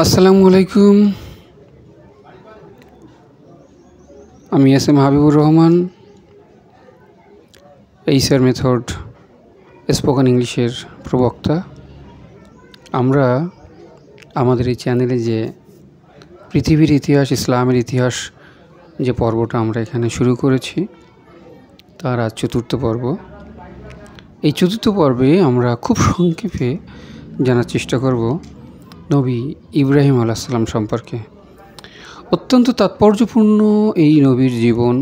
আসসালামু আলাইকুম। আমি SM. Habibur Rahman, HR method spoken ইংলিশের প্রবক্তা। আমরা আমাদের এই চ্যানেলে যে পৃথিবীর ইতিহাস, ইসলামের ইতিহাস যে পর্বটা আমরা এখানে শুরু করেছি, তার আজ চতুর্থ পর্ব। এই চতুর্থ পর্বে আমরা খুব সংক্ষেপে জানার চেষ্টা করব নবী ইব্রাহিম আলাইহিস সালাম সম্পর্কে। অত্যন্ত তাৎপর্যপূর্ণ এই নবীর জীবন,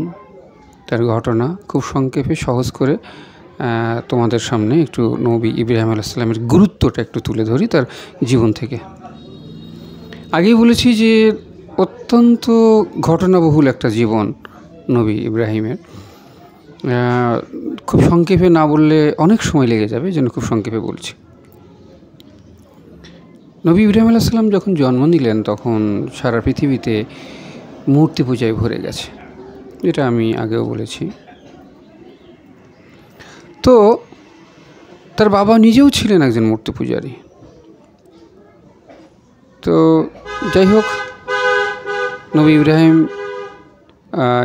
তার ঘটনা খুব সংক্ষেপে সহজ করে তোমাদের সামনে একটু নবী ইব্রাহিম আলাইহিস সালামের গুরুত্বটা একটু তুলে ধরি তার জীবন থেকে। আগেই বলেছি যে অত্যন্ত ঘটনাবহুল একটা জীবন নবী ইব্রাহিমের। খুব সংক্ষেপে না বললে অনেক সময় লেগে যাবে, যেন খুব সংক্ষেপে বলছি। নবী ইব্রাহিম আলাইহিস সালাম যখন জন্ম নিলেন তখন সারা পৃথিবীতে মূর্তি পূজায় ভরে গেছে, যেটা আমি আগেও বলেছি। তো তার বাবা নিজেও ছিলেন একজন মূর্তি পূজারী। তো যাই হোক, নবী ইব্রাহিম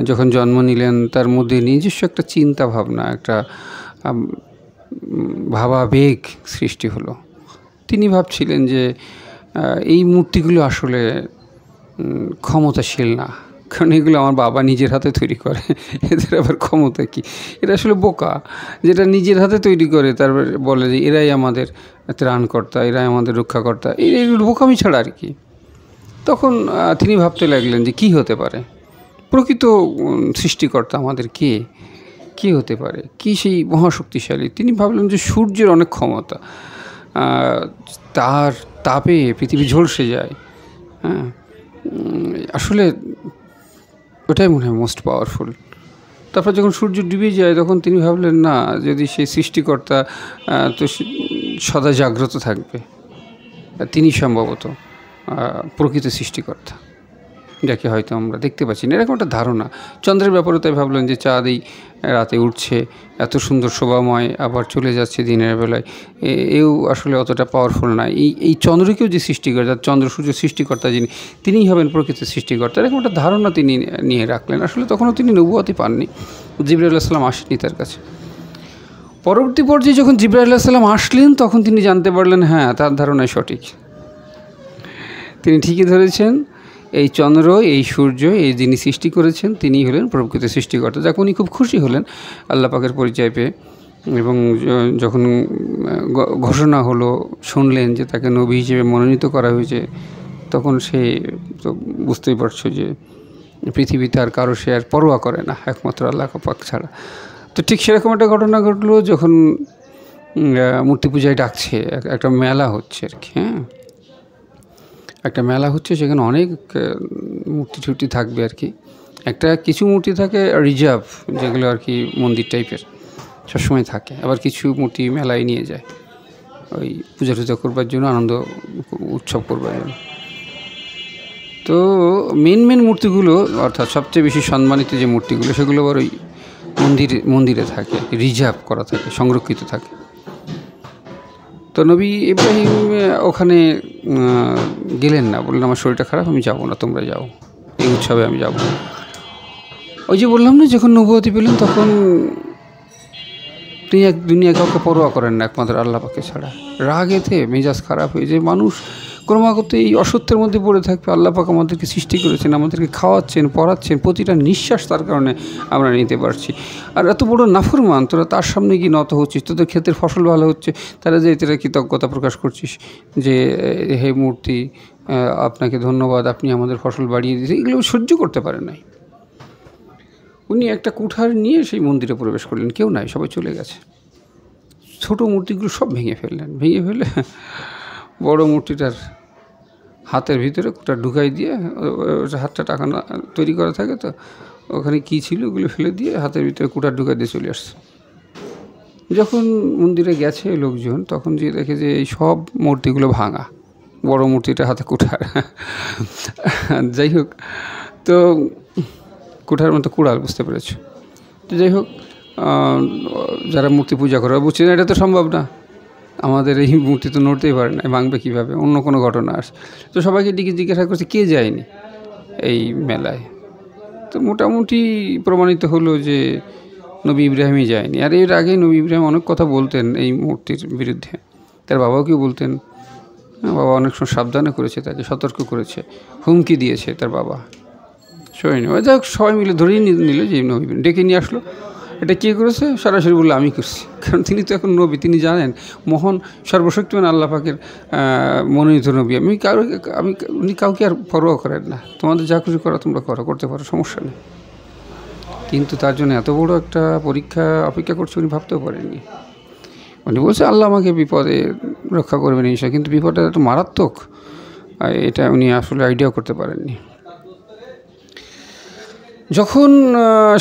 যখন জন্ম নিলেন তার মধ্যে নিজস্ব একটা চিন্তা ভাবনা, একটা ভাবাবেগ সৃষ্টি হলো। তিনি ভাবছিলেন যে এই মূর্তিগুলো আসলে ক্ষমতাশীল না, কারণ এগুলো আমার বাবা নিজের হাতে তৈরি করে, এদের আবার ক্ষমতা কি? এরা আসলে বোকা, যেটা নিজের হাতে তৈরি করে তারপর বলে যে এরাই আমাদের ত্রাণকর্তা, এরাই আমাদের রক্ষাকর্তা, এইগুলো বোকামি ছাড়া আর কি। তখন তিনি ভাবতে লাগলেন যে কী হতে পারে, প্রকৃত সৃষ্টিকর্তা আমাদের কে হতে পারে, কি সেই মহাশক্তিশালী? তিনি ভাবলেন যে সূর্যের অনেক ক্ষমতা, তার তাপে পৃথিবী ঝলসে যায়। হ্যাঁ, আসলে ওটাই মনে হয় মোস্ট পাওয়ারফুল। তারপর যখন সূর্য ডুবে যায় তখন তিনি ভাবলেন না, যদি সেই সৃষ্টিকর্তা তো সদা জাগ্রত থাকবে, তিনি সম্ভবত প্রকৃত সৃষ্টিকর্তা, যাকে হয়তো আমরা দেখতে পাচ্ছি না, এরকম একটা ধারণা। চন্দ্রের ব্যাপারে তাই ভাবলেন যে চাঁদ এই রাতে উঠছে, এত সুন্দর শোভাময়, আবার চলে যাচ্ছে দিনের বেলায়, এও আসলে অতটা পাওয়ারফুল না। এই চন্দ্রকেও যে সৃষ্টিকর্তা, চন্দ্র সূর্য সৃষ্টিকর্তা যিনি, তিনিই হবেন প্রকৃত সৃষ্টিকর্তা, এরকম একটা ধারণা তিনি নিয়ে রাখলেন। আসলে তখনও তিনি নবুয়তি পাননি, জিবরাইল আলাইহিস সালাম আসেনি তার কাছে। পরবর্তী পর্যায়ে যখন জিবরাইল আলাইহিস সালাম আসলেন তখন তিনি জানতে পারলেন হ্যাঁ, তার ধারণাই সঠিক। তিনি ঠিকই ধরেছেন, এই চন্দ্র, এই সূর্য, এই যিনি সৃষ্টি করেছেন তিনিই হলেন প্রকৃত সৃষ্টিকর্তা। যাকে উনি খুব খুশি হলেন আল্লাহ পাকের পরিচয় পেয়ে, এবং যখন ঘোষণা হলো, শুনলেন যে তাকে নবী হিসেবে মনোনীত করা হয়েছে, তখন সে তো বুঝতেই পারছো যে পৃথিবীতে আর কারো সে আর পরোয়া করে না, একমাত্র আল্লাহ পাক ছাড়া। তো ঠিক সেরকম একটা ঘটনা ঘটলো যখন মূর্তি পূজায় ডাকছে, একটা মেলা হচ্ছে আর কি। হ্যাঁ, একটা মেলা হচ্ছে, সেখানে অনেক মূর্তি টুর্তি থাকবে আর কি। কিছু মূর্তি থাকে রিজার্ভ, যেগুলো আর কি মন্দির টাইপের সবসময় থাকে, আবার কিছু মূর্তি মেলায় নিয়ে যায় ওই পূজা টুজা করবার জন্য, আনন্দ উৎসব করবার জন্য। তো মেন মূর্তিগুলো, অর্থাৎ সবচেয়ে বেশি সম্মানিত যে মূর্তিগুলো, সেগুলো আবার ওই মন্দিরে থাকে, রিজার্ভ করা থাকে, সংরক্ষিত থাকে। তো নবী ইব্রাহিম ওখানে গেলেন না, বললেন আমার শরীরটা খারাপ, আমি যাবো না, তোমরা যাও, এই উৎসবে আমি যাব। ওই যে বললাম না, যখন নবুয়তি পেলেন তখন তিনি দুনিয়া কাউকে পরোয়া করেন না, একমাত্র আল্লাহ পাকে ছাড়া। রাগেতে মেজাজ খারাপ হয়ে যায়, মানুষ ক্রমাগত এই অসত্যের মধ্যে পড়ে থাকবে। আল্লাহ পাক আমাদেরকে সৃষ্টি করেছেন, আমাদেরকে খাওয়াচ্ছেন, পড়াচ্ছেন, প্রতিটা নিঃশ্বাস তার কারণে আমরা নিতে পারছি। আর এত বড় নাফরমান, তোরা তার সামনে গিয়ে নত হচ্ছিস, তোদের ক্ষেতের ফসল ভালো হচ্ছে, তারা যে তোরা কৃতজ্ঞতা প্রকাশ করছিস যে হে মূর্তি, আপনাকে ধন্যবাদ, আপনি আমাদের ফসল বাড়িয়ে দিয়েছেন, এগুলো সহ্য করতে পারেন নাই। উনি একটা কুঠার নিয়ে সেই মন্দিরে প্রবেশ করলেন, কেউ নাই, সবাই চলে গেছে। ছোটো মূর্তিগুলো সব ভেঙে ফেলে বড় মূর্তিটার হাতের ভিতরে কুঠার ঢুকাই দিয়ে, হাতটা টাকা তৈরি করা থাকে, তো ওখানে কী ছিল ওগুলো ফেলে দিয়ে হাতের ভিতরে কুঠার ঢুকাই দিয়ে চলে আসছে। যখন মন্দিরে গেছে লোকজন, তখন যে দেখে যে এই সব মূর্তিগুলো ভাঙা, বড় মূর্তিটা হাতে কুঠার। যাই হোক, তো কুঠার মতো কুড়াল, বুঝতে পেরেছ? তো যাই হোক, যারা মূর্তি পূজা করে বুঝছে না এটা তো সম্ভব না, আমাদের এই মূর্তি তো নড়তেই পারে না, ভাঙবে কীভাবে, অন্য কোনো ঘটনা আসে। তো সবাইকে দিকে জিজ্ঞাসা করছে কে যায়নি এই মেলায়। তো মোটামুটি প্রমাণিত হলো যে নবী ইব্রাহিমই যায়নি। আর এর আগে নবী ইব্রাহিম অনেক কথা বলতেন এই মূর্তির বিরুদ্ধে, তার বাবাকেও বলতেন। বাবা অনেক সময় সাবধানে করেছে, তাকে সতর্ক করেছে, হুমকি দিয়েছে তার বাবা। শোয়নি, যাই হোক সবাই মিলে ধরেই নিল যে নবী ডেকে নিয়ে আসলো। এটা কে করেছে? সরাসরি বললো আমি করছি, কারণ তিনি তো এখন নবী, তিনি জানেন মহান সর্বশক্তিমান আল্লাহ পাকের মনোনীত নবী। উনি কাউকে আর পরোয়া করেন না, তোমাদের যা খুশি করা তোমরা করতে পারো, সমস্যা নেই। কিন্তু তার জন্য এত বড় একটা পরীক্ষা অপেক্ষা করছে উনি ভাবতেও পারেননি। উনি বলছে আল্লাহ আমাকে বিপদে রক্ষা করবেন ইনশাআল্লাহ, কিন্তু বিপদটা এত মারাত্মক এটা উনি আসলে আইডিয়াও করতে পারেননি। যখন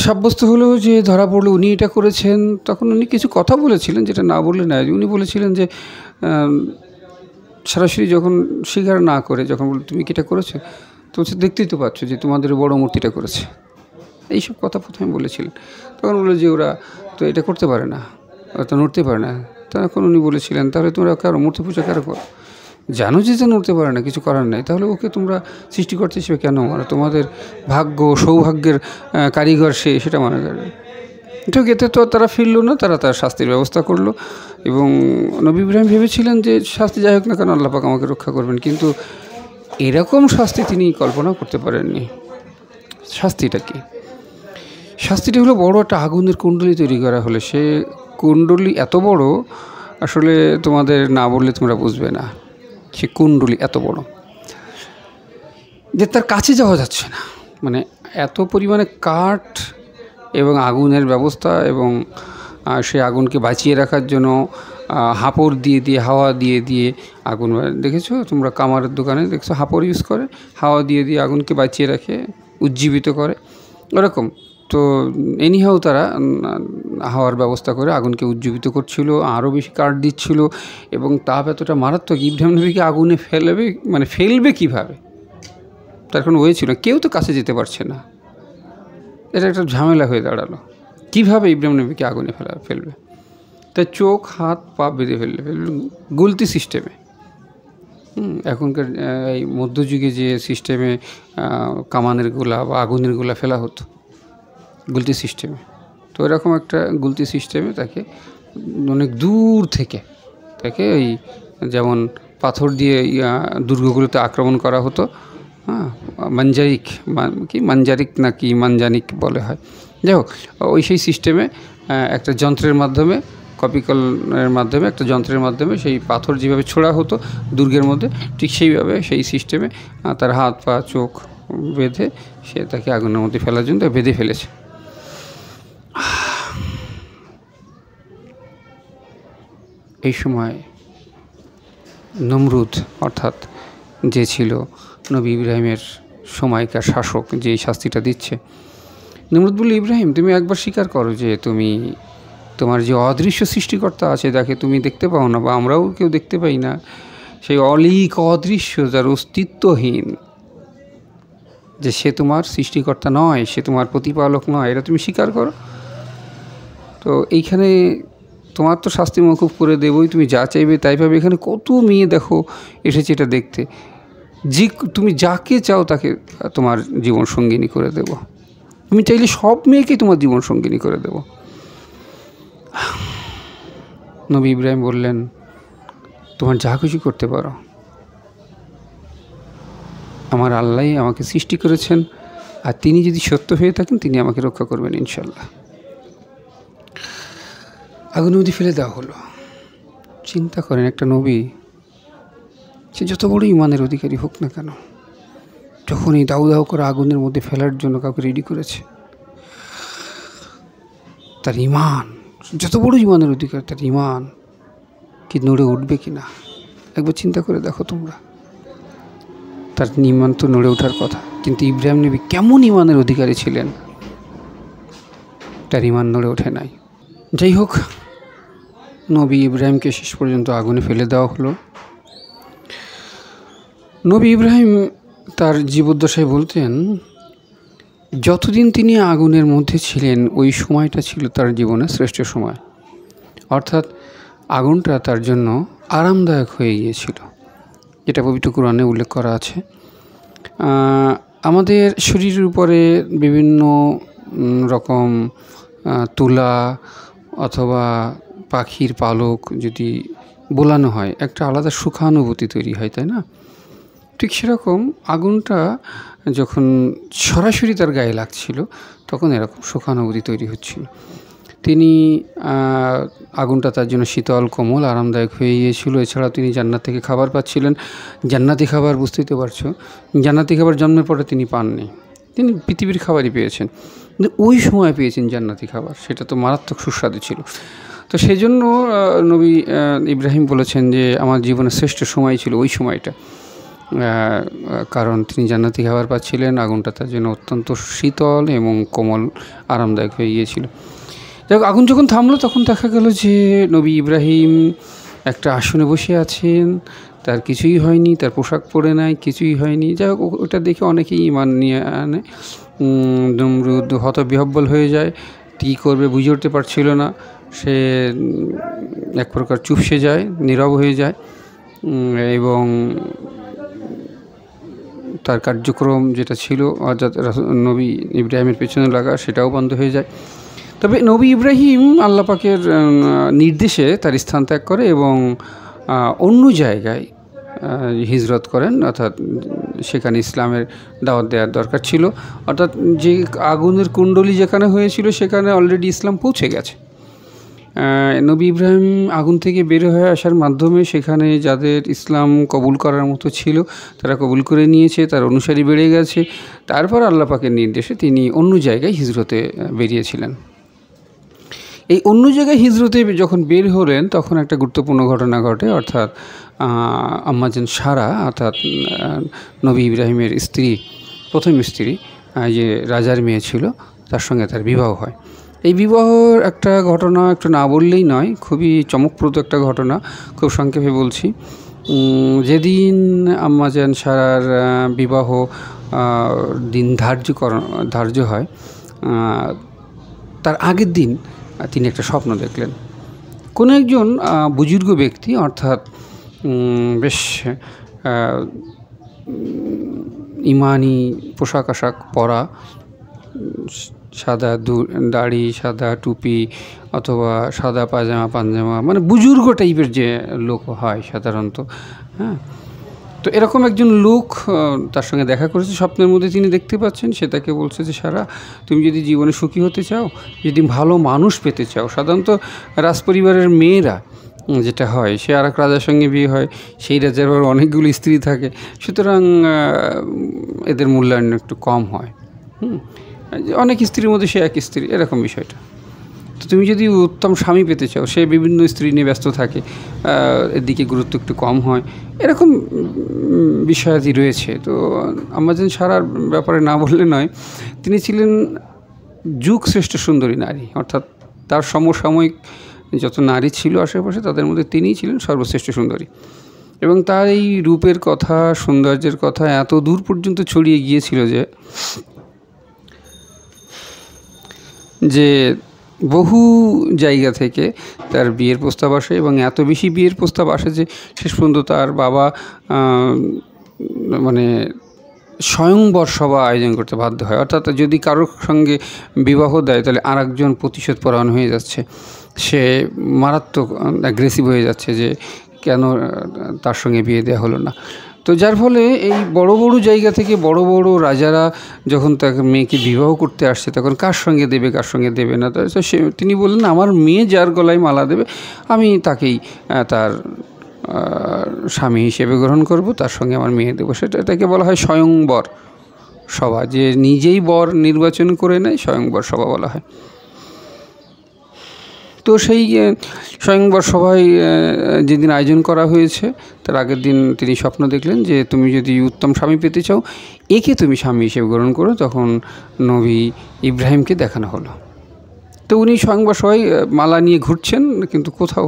সাব্যস্ত হলো যে ধরা পড়লো উনি এটা করেছেন, তখন উনি কিছু কথা বলেছিলেন যেটা না বললে না। উনি বলেছিলেন যে সরাসরি যখন স্বীকার না করে যখন বলল তুমি কি এটা করেছো, তো বলছে দেখতেই তো পাচ্ছ যে তোমাদের বড় মূর্তিটা করেছে, এইসব কথা প্রথমে বলেছিলেন। তখন বললো যে ওরা তো এটা করতে পারে না, ওরা তো নড়তে পারে না। তখন উনি বলেছিলেন তাহলে তোমরা কারো মূর্তি পূজা কারো করো, জানো যে নড়তে পারে না, কিছু করার নেই, তাহলে ওকে তোমরা সৃষ্টিকর্তা হিসেবে কেন মানো? তোমাদের ভাগ্য সৌভাগ্যের কারিগর সেটা মনে করে। ঠিক এতে তো তারা ফিরল না, তারা তার শাস্তির ব্যবস্থা করলো। এবং নবী ইব্রাহিম ভেবেছিলেন যে শাস্তি যাই হোক না কেন আল্লাহ পাক আমাকে রক্ষা করবেন, কিন্তু এরকম শাস্তি তিনি কল্পনাও করতে পারেননি। শাস্তিটা কি? শাস্তিটি হলো বড় একটা আগুনের কুণ্ডলী তৈরি করা হলে। সে কুণ্ডলী এত বড়, আসলে তোমাদের না বললে তোমরা বুঝবে না। সে কুণ্ডলী এত বড় যে তার কাছে যাওয়া যাচ্ছে না, মানে এত পরিমাণে কাঠ এবং আগুনের ব্যবস্থা, এবং সে আগুনকে বাঁচিয়ে রাখার জন্য হাঁপড় দিয়ে হাওয়া দিয়ে আগুন, দেখেছো তোমরা কামারের দোকানে দেখছো হাঁপড় ইউজ করে, হাওয়া দিয়ে আগুনকে বাঁচিয়ে রাখে, উজ্জীবিত করে ওরকম। তো এনিহাও তারা হাওয়ার ব্যবস্থা করে আগুনকে উজ্জীবিত করছিল, আরও বেশি কাঠ দিচ্ছিল, এবং তাপ এতটা মারাত্মক ইব্রাহিম নবীকে আগুনে ফেলবে কীভাবে, তার কোনো ওয়ে ছিল, কেউ তো কাছে যেতে পারছে না। এটা একটা ঝামেলা হয়ে দাঁড়ালো, কীভাবে ইব্রাহিম নবীকে আগুনে ফেলবে। তাই চোখ হাত পা বেঁধে ফেলবে গুলতি সিস্টেমে। এখনকার এই মধ্যযুগে যে সিস্টেমে কামানের গোলা বা আগুনের গোলা ফেলা হতো গুলতি সিস্টেমে, তো এরকম একটা গুলতি সিস্টেমে তাকে অনেক দূর থেকে তাকে ওই যেমন পাথর দিয়ে দুর্গগুলোতে আক্রমণ করা হতো, মানজারিক নাকি মানজানিক বলে হয়, যাই হোক ওই সেই সিস্টেমে একটা যন্ত্রের মাধ্যমে, কপিকলের মাধ্যমে, একটা যন্ত্রের মাধ্যমে সেই পাথর যেভাবে ছোড়া হতো দুর্গের মধ্যে, ঠিক সেইভাবে সেই সিস্টেমে তার হাত পা চোখ বেঁধে সে তাকে আগুনের মধ্যে ফেলার জন্য বেঁধে ফেলেছে। এই সময় নমরুদ অর্থাৎ যে ছিল নবী ইব্রাহিমের সময়কার শাসক, যে এই শাস্তিটা দিচ্ছে, নমরুদ বলল ইব্রাহিম তুমি একবার স্বীকার করো যে তোমার যে অদৃশ্য সৃষ্টিকর্তা আছে, যাকে তুমি দেখতে পাও না বা আমরাও কেউ দেখতে পাই না, সেই অলিক অদৃশ্য যার অস্তিত্বহীন, যে সে তোমার সৃষ্টিকর্তা নয়, সে তোমার প্রতিপালক নয়, এটা তুমি স্বীকার করো। তো এইখানে তোমার তো শাস্তি মওকুফ করে দেবই, তুমি যা চাইবে তাই পাবে। এখানে কত মেয়ে দেখো এসেছে এটা দেখতে, যে তুমি যাকে চাও তাকে তোমার জীবন সঙ্গিনী করে দেব, তুমি চাইলে সব মেয়েকে তোমার জীবন সঙ্গিনী করে দেব। নবী ইব্রাহিম বললেন তোমার যা খুশি করতে পারো, আমার আল্লাহই আমাকে সৃষ্টি করেছেন, আর তিনি যদি সত্য হয়ে থাকেন তিনি আমাকে রক্ষা করবেন ইনশাল্লাহ। আগুনের মধ্যে ফেলে দেওয়া হলো। চিন্তা করেন, একটা নবী, সে যত বড় ইমানের অধিকারী হোক না কেন, যখন এই দাউ দাউ করে আগুনের মধ্যে ফেলার জন্য কাউকে রেডি করেছে, তার ইমান, যত বড় ইমানের অধিকার, তার ইমান কি নড়ে উঠবে কি না একবার চিন্তা করে দেখো তোমরা। তার ইমান তো নড়ে ওঠার কথা, কিন্তু ইব্রাহিম নবী কেমন ইমানের অধিকারী ছিলেন, তার ইমান নড়ে ওঠে নাই। যাই হোক, নবী ইব্রাহিমকে শেষ পর্যন্ত আগুনে ফেলে দেওয়া হলো। নবী ইব্রাহিম তার জীবদ্দশায় বলতেন যতদিন তিনি আগুনের মধ্যে ছিলেন ওই সময়টা ছিল তার জীবনের শ্রেষ্ঠ সময়। অর্থাৎ আগুনটা তার জন্য আরামদায়ক হয়ে গিয়েছিল, যেটা পবিত্র কুরআনে উল্লেখ করা আছে। আমাদের শরীরের উপরে বিভিন্ন রকম তুলা অথবা পাখির পালক যদি বোলানো হয়, একটা আলাদা সুখানুভূতি তৈরি হয়, তাই না? ঠিক সেরকম আগুনটা যখন সরাসরি তার গায়ে লাগছিল তখন এরকম সুখানুভূতি তৈরি হচ্ছিল। তিনি আগুনটা তার জন্য শীতল, কোমল, আরামদায়ক হয়ে গিয়েছিল। এছাড়াও তিনি জান্নাত থেকে খাবার পাচ্ছিলেন। জান্নাতি খাবার, বুঝতেই তো পারছো, জান্নাতি খাবার জন্মের পরে তিনি পাননি, তিনি পৃথিবীর খাবারই পেয়েছেন, কিন্তু ওই সময় পেয়েছেন জান্নাতি খাবার, সেটা তো মারাত্মক সুস্বাদু ছিল। তো সেই জন্য নবী ইব্রাহিম বলেছেন যে আমার জীবনের শ্রেষ্ঠ সময় ছিল ওই সময়টা, কারণ তিনি জান্নাতি খাবার পাচ্ছিলেন। আগুনটা তার জন্য অত্যন্ত শীতল এবং কোমল, আরামদায়ক হয়ে গিয়েছিল। যাই হোক, আগুন যখন থামলো তখন দেখা গেল যে নবী ইব্রাহিম একটা আসনে বসে আছেন, তার কিছুই হয়নি, তার পোশাক পরে নাই, কিছুই হয়নি। যাই হোক, ওটা দেখে অনেকেই ঈমান নিয়ে আনে। নমরুদ হতবিহ্বল হয়ে যায়, কী করবে বুঝে উঠতে পারছিল না। সে এক প্রকার চুপসে যায়, নীরব হয়ে যায় এবং তার কার্যক্রম যেটা ছিল অর্থাৎ নবী ইব্রাহিমের পেছনে লাগা, সেটাও বন্ধ হয়ে যায়। তবে নবী ইব্রাহিম আল্লাহ পাকের নির্দেশে তার স্থান ত্যাগ করে এবং অন্য জায়গায় হিজরত করেন, অর্থাৎ সেখানে ইসলামের দাওয়াত দেওয়ার দরকার ছিল। অর্থাৎ যে আগুনের কুণ্ডলী যেখানে হয়েছিল সেখানে অলরেডি ইসলাম পৌঁছে গেছে। নবী ইব্রাহিম আগুন থেকে বের হয়ে আসার মাধ্যমে সেখানে যাদের ইসলাম কবুল করার মতো ছিল তারা কবুল করে নিয়েছে, তার অনুসারী বেড়ে গেছে। তারপর আল্লাহ পাকের নির্দেশে তিনি অন্য জায়গায় হিজরতে বেরিয়েছিলেন। এই অন্য জায়গায় হিজরতে যখন বের হলেন তখন একটা গুরুত্বপূর্ণ ঘটনা ঘটে, অর্থাৎ আম্মাজান সারা, অর্থাৎ নবী ইব্রাহিমের স্ত্রী, প্রথম স্ত্রী, যে রাজার মেয়ে ছিল, তার সঙ্গে তার বিবাহ হয়। এই বিবাহর একটা ঘটনা একটু না বললেই নয়, খুবই চমকপ্রদ একটা ঘটনা, খুব সংক্ষেপে বলছি। যেদিন আম্মাজান সারার বিবাহ দিন ধার্য হয়, তার আগের দিন তিনি একটা স্বপ্ন দেখলেন। কোনো একজন বুজুর্গ ব্যক্তি, অর্থাৎ বেশ ইমানি পোশাক আশাক পরা, সাদা দাড়ি, সাদা টুপি অথবা সাদা পাঞ্জামা, মানে বুজুর্গ টাইপের যে লোক হয় সাধারণত, হ্যাঁ, তো এরকম একজন লোক তার সঙ্গে দেখা করেছে স্বপ্নের মধ্যে। তিনি দেখতে পাচ্ছেন, সে তাকে বলছে যে সারা, তুমি যদি জীবনে সুখী হতে চাও, যদি ভালো মানুষ পেতে চাও, সাধারণত রাজপরিবারের মেয়েরা যেটা হয়, সে আর এক রাজার সঙ্গে বিয়ে হয়, সেই রাজার আবার অনেকগুলো স্ত্রী থাকে, সুতরাং এদের মূল্যায়ন একটু কম হয়। অনেক স্ত্রীর মধ্যে সে এক স্ত্রী, এরকম বিষয়টা। তো তুমি যদি উত্তম স্বামী পেতে চাও, সে বিভিন্ন স্ত্রী নিয়ে ব্যস্ত থাকে, এদিকে গুরুত্ব একটু কম হয়, এরকম বিষয়াদি রয়েছে। তো আম্মাজান সারার ব্যাপারে না বললে নয়, তিনি ছিলেন যুগ শ্রেষ্ঠ সুন্দরী নারী, অর্থাৎ তার সমসাময়িক যত নারী ছিল আশেপাশে তাদের মধ্যে তিনিই ছিলেন সর্বশ্রেষ্ঠ সুন্দরী। এবং তার এই রূপের কথা, সৌন্দর্যের কথা এত দূর পর্যন্ত ছড়িয়ে গিয়েছিল যে বহু জায়গা থেকে তার বিয়ের প্রস্তাব আসে, এবং এত বেশি বিয়ের প্রস্তাব আসে যে শেষ পর্যন্ত তার বাবা মানে স্বয়ংবর সভা আয়োজন করতে বাধ্য হয়। অর্থাৎ যদি কারোর সঙ্গে বিবাহ দেয় তাহলে আর একজন প্রতিশোধ পরায়ণ হয়ে যাচ্ছে, সে মারাত্মক অ্যাগ্রেসিভ হয়ে যাচ্ছে যে কেন তার সঙ্গে বিয়ে দেওয়া হলো না। তো যার ফলে এই বড় বড় জায়গা থেকে বড় বড় রাজারা যখন তাকে মেয়েকে বিবাহ করতে আসছে তখন কার সঙ্গে দেবে কার সঙ্গে দেবে না, তো তিনি বললেন আমার মেয়ে যার গলায় মালা দেবে আমি তাকেই তার স্বামী হিসেবে গ্রহণ করব, তার সঙ্গে আমার মেয়ে দেবো। এটাকে বলা হয় স্বয়ংবর সভা, যে নিজেই বর নির্বাচন করে নেয়, স্বয়ংবর সভা বলা হয়। তো সেই স্বয়ংবর সভায় যেদিন আয়োজন করা হয়েছে তার আগের দিন তিনি স্বপ্ন দেখলেন যে তুমি যদি উত্তম স্বামী পেতে চাও, একে তুমি স্বামী হিসেবে গ্রহণ করো। তখন নবী ইব্রাহিমকে দেখানো হলো। তো উনি স্বয়ংবর সভায় মালা নিয়ে ঘুরছেন, কিন্তু কোথাও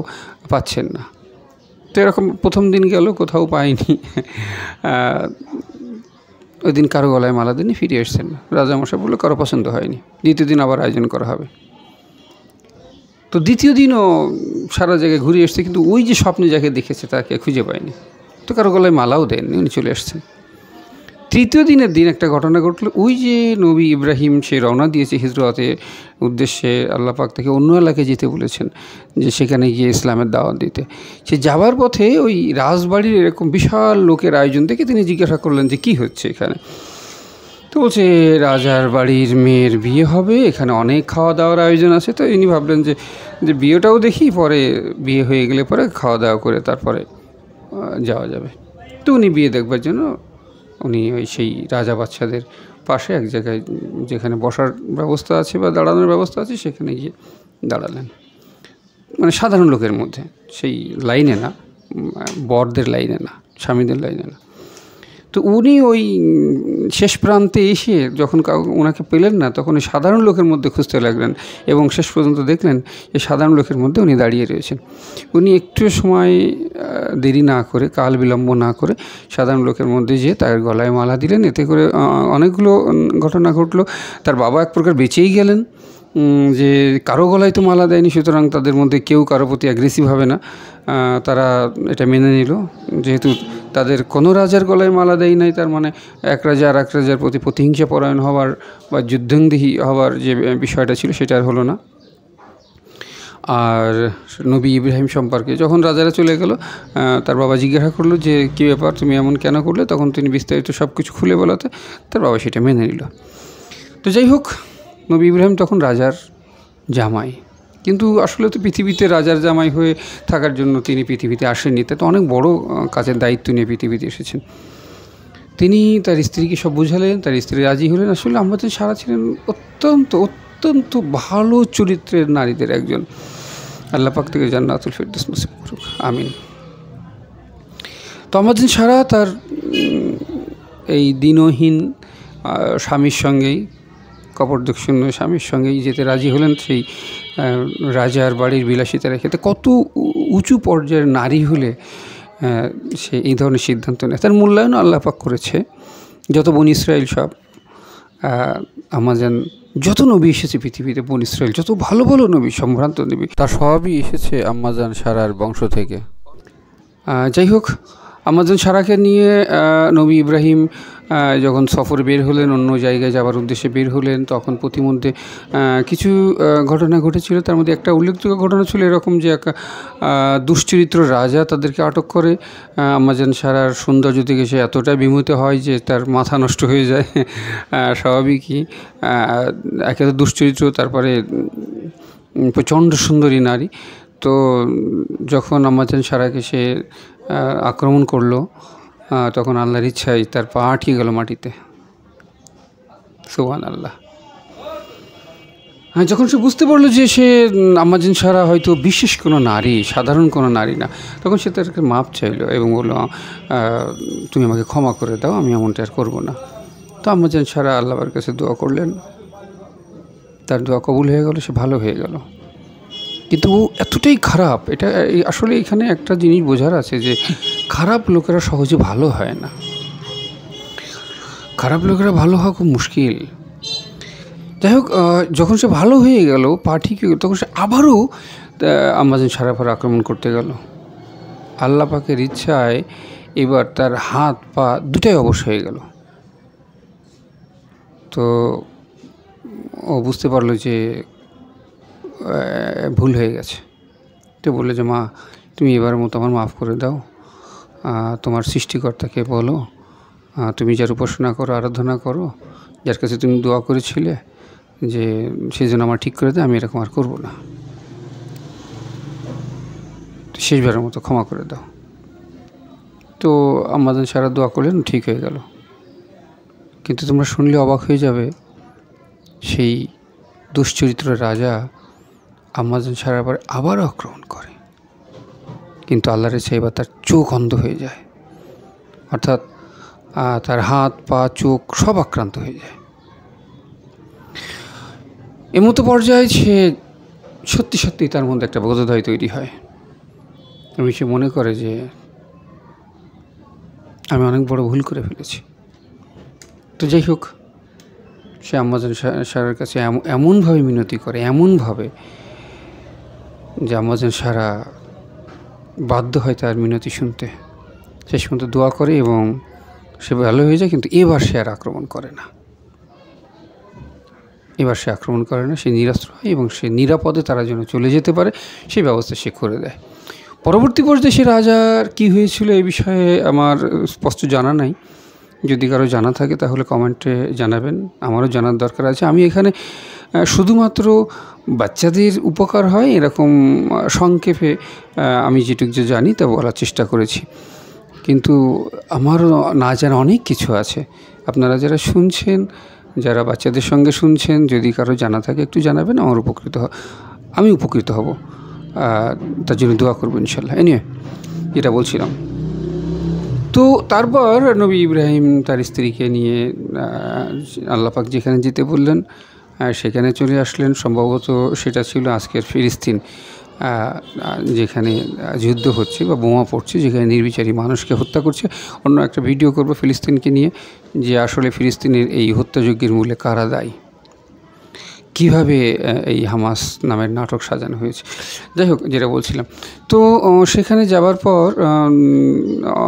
পাচ্ছেন না। তো এরকম প্রথম দিন গেল, কোথাও পায়নি। ওই দিন কারো গলায় মালা দিনই ফিরে এসছেন না। রাজামশাই বললো কারো পছন্দ হয়নি, দ্বিতীয় দিন আবার আয়োজন করা হবে। তো দ্বিতীয় দিনও সারা জায়গায় ঘুরে এসছে, কিন্তু ওই যে স্বপ্নে যাকে দেখেছে তাকে খুঁজে পায়নি। তো কারো গলায় মালাও দেননি, উনি চলে আসছেন। তৃতীয় দিনের দিন একটা ঘটনা ঘটলো। ওই যে নবী ইব্রাহিম সে রওনা দিয়েছে হিজরতের উদ্দেশ্যে, আল্লাহ পাক তাকে অন্য এলাকায় যেতে বলেছেন, যে সেখানে গিয়ে ইসলামের দাওয়াত দিতে। সে যাবার পথে ওই রাজবাড়ির এরকম বিশাল লোকের আয়োজন দেখে তিনি জিজ্ঞাসা করলেন যে কী হচ্ছে এখানে। তো বলছে রাজার বাড়ির মেয়ের বিয়ে হবে, এখানে অনেক খাওয়া দাওয়ার আয়োজন আছে। তো ইনি ভাবলেন যে বিয়েটাও দেখি, পরে বিয়ে হয়ে গেলে পরে খাওয়া দাওয়া করে তারপরে যাওয়া যাবে। তো উনি বিয়ে দেখবার জন্য উনি ওই সেই রাজা বাচ্চাদের পাশে এক জায়গায় যেখানে বসার ব্যবস্থা আছে বা দাঁড়ানোর ব্যবস্থা আছে সেখানে গিয়ে দাঁড়ালেন, মানে সাধারণ লোকের মধ্যে, সেই লাইনে না, বরদের লাইনে না, স্বামীদের লাইনে না। তো উনি ওই শেষ প্রান্তে এসে যখন ওনাকে পেলেন না, তখন ওই সাধারণ লোকের মধ্যে খুঁজতে লাগলেন এবং শেষ পর্যন্ত দেখলেন যে সাধারণ লোকের মধ্যে উনি দাঁড়িয়ে রয়েছেন। উনি একটু সময় দেরি না করে, কাল বিলম্ব না করে সাধারণ লোকের মধ্যে যেয়ে তার গলায় মালা দিলেন। এতে করে অনেকগুলো ঘটনা ঘটলো। তার বাবা এক প্রকার বেঁচেই গেলেন, যে কারো গলায় তো মালা দেয়নি, সুতরাং তাদের মধ্যে কেউ কারো প্রতি অ্যাগ্রেসিভ হবে না। তারা এটা মেনে নিল, যেহেতু তাদের কোনো রাজার গলায় মালা দেয় নাই, তার মানে এক রাজা আর এক রাজার প্রতি প্রতিহিংসা পরায়ণ হওয়ার বা যুদ্ধংদেহী হওয়ার যে বিষয়টা ছিল সেটা আর হলো না। আর নবী ইব্রাহিম সম্পর্কে যখন রাজারা চলে গেল, তার বাবা জিজ্ঞাসা করলো যে কী ব্যাপার, তুমি এমন কেন করলে? তখন তিনি বিস্তারিত সব কিছু খুলে বলাতে তার বাবা সেটা মেনে নিল। তো যাই হোক, নবী ইব্রাহিম তখন রাজার জামাই, কিন্তু আসলে তো পৃথিবীতে রাজার জামাই হয়ে থাকার জন্য তিনি পৃথিবীতে আসেননি, তা তো অনেক বড় কাজের দায়িত্ব নিয়ে পৃথিবীতে এসেছেন। তিনি তার স্ত্রীকে সব বুঝালেন, তার স্ত্রী রাজি হলেন। আসলে আম্মাজান সারা ছিলেন অত্যন্ত অত্যন্ত ভালো চরিত্রের নারীদের একজন। আল্লাহ পাক থেকে জান্নাতুল ফেরদৌস নসিব করুক, আমিন। তো আম্মাজান সারা তার এই দিনহীন স্বামীর সঙ্গেই, কপর্দকশূন্য স্বামীর সঙ্গেই যেতে রাজি হলেন সেই রাজার বাড়ির বিলাসিতা রেখে। কত উঁচু পর্যায়ের নারী হলে সে এই ধরনের সিদ্ধান্ত নেয়, তার মূল্যায়ন আল্লাহ পাক করেছে। যত বনি ইসরায়েল সব আম্মাজান, যত নবী এসেছে পৃথিবীতে, বনি ইসরায়েল যত ভালো ভালো নবী, সম্ভ্রান্ত নবী, তার সবই এসেছে আম্মাজান সারার বংশ থেকে। যাই হোক, আম্মাজান সারাকে নিয়ে নবী ইব্রাহিম যখন সফরে বের হলেন, অন্য জায়গায় যাওয়ার উদ্দেশ্যে বের হলেন, তখন প্রতিমধ্যে কিছু ঘটনা ঘটেছিল। তার মধ্যে একটা উল্লেখযোগ্য ঘটনা ছিল এরকম যে এক দুশ্চরিত্র রাজা তাদেরকে আটক করে। আম্মাজান সারার সৌন্দর্য থেকে সে এতটাই বিমোহিত হয় যে তার মাথা নষ্ট হয়ে যায়। স্বাভাবিকই, একে তো দুশ্চরিত্র, তারপরে প্রচণ্ড সুন্দরী নারী। তো যখন আম্মাজান সারাকে সে আক্রমণ করলো, তখন আল্লাহর ইচ্ছায় তার পা আটকে গেল মাটিতে। সুবহানাল্লাহ। যখন সে বুঝতে পারলো যে সে আম্মাজান সারা হয়তো বিশেষ কোনো নারী, সাধারণ কোনো নারী না, তখন সে তাকে মাপ চাইলো এবং বললো, তুমি আমাকে ক্ষমা করে দাও, আমি এমনটা আর করবো না। তো আম্মাজান সারা আল্লাহর কাছে দোয়া করলেন, তার দোয়া কবুল হয়ে গেল, সে ভালো হয়ে গেল। কিন্তু ও এতটাই খারাপ, এটা আসলে এখানে একটা জিনিস বোঝার আছে যে খারাপ লোকেরা সহজে ভালো হয় না। খারাপ লোকেরা ভালো হওয়া খুব মুশকিল। যাই হোক, যখন সে ভালো হয়ে গেল, পা ঠিক হয়ে গেল, তখন সে আবারও আম্মাজান সারার পর আক্রমণ করতে গেল। আল্লাহ পাকের ইচ্ছায় এবার তার হাত পা দুটাই অবশ হয়ে গেল। তো ও বুঝতে পারলো যে ভুল হয়ে গেছে। তো বললো যে মা, তুমি এবার মতো আমার মাফ করে দাও, তোমার সৃষ্টিকর্তাকে বলো, তুমি যার উপাসনা করো, আরাধনা করো, যার কাছে তুমি দোয়া করেছিলে যে সেই জন্য আমার ঠিক করে দেয়, আমি এরকম আর করবো না, শেষবারের মতো ক্ষমা করে দাও। তো আম্মাজান সারা দোয়া করলেন, ঠিক হয়ে গেল। কিন্তু তোমরা শুনলে অবাক হয়ে যাবে, সেই দুশ্চরিত্র রাজা আম্মাজান সারার পরে আবারও আক্রমণ করে, কিন্তু আল্লাহর ইচ্ছায় এবার তার চোখ অন্ধ হয়ে যায়, অর্থাৎ তার হাত পা চোখ সব আক্রান্ত হয়ে যায়। এমতো পর্যায়ে সে সত্যি সত্যি তার মধ্যে একটা বোধোদয় তৈরি হয় এবং সে মনে করে যে আমি অনেক বড় ভুল করে ফেলেছি। তো যাই হোক, সে আম্মাজান সারার কাছে এমনভাবে মিনতি করে, এমনভাবে যে আম্মাজান সারা বাধ্য হয় তার মিনতি শুনতে, শেষ পর্যন্ত দোয়া করে এবং সে ভালো হয়ে যায়। কিন্তু এবার সে আর আক্রমণ করে না, সে নিরস্ত্র হয় এবং সে নিরাপদে তারা যেন চলে যেতে পারে সেই ব্যবস্থা সে করে দেয়। পরবর্তী পর্যায়ে সে রাজার কী হয়েছিল এই বিষয়ে আমার স্পষ্ট জানা নাই। যদি কারো জানা থাকে তাহলে কমেন্টে জানাবেন, আমারও জানার দরকার আছে। আমি এখানে শুধুমাত্র বাচ্চাদের উপকার হয় এরকম সংক্ষেপে আমি যেটুকু যে জানি তা বলার চেষ্টা করেছি, কিন্তু আমারও না জানা অনেক কিছু আছে। আপনারা যারা শুনছেন, যারা বাচ্চাদের সঙ্গে শুনছেন, যদি কারো জানা থাকে একটু জানাবেন, আমি উপকৃত হব, তার জন্য দোয়া করবো ইনশাল্লাহ। এনিওয়ে, যেটা বলছিলাম, তো তারপর নবী ইব্রাহিম তার স্ত্রীকে নিয়ে আল্লাহ পাক যেখানে যেতে বললেন সেখানে চলে আসলেন। সম্ভবত সেটা ছিল আজকের ফিলিস্তিন, যেখানে যুদ্ধ হচ্ছে বা বোমা পড়ছে, যেখানে নির্বিচারী মানুষকে হত্যা করছে। অন্য একটা ভিডিও করব ফিলিস্তিনকে নিয়ে, যে আসলে ফিলিস্তিনের এই হত্যাযজ্ঞের মূলে কারা দায়ী, কীভাবে এই হামাস নামের নাটক সাজানো হয়েছে। যাই হোক, যেটা বলছিলাম, তো সেখানে যাবার পর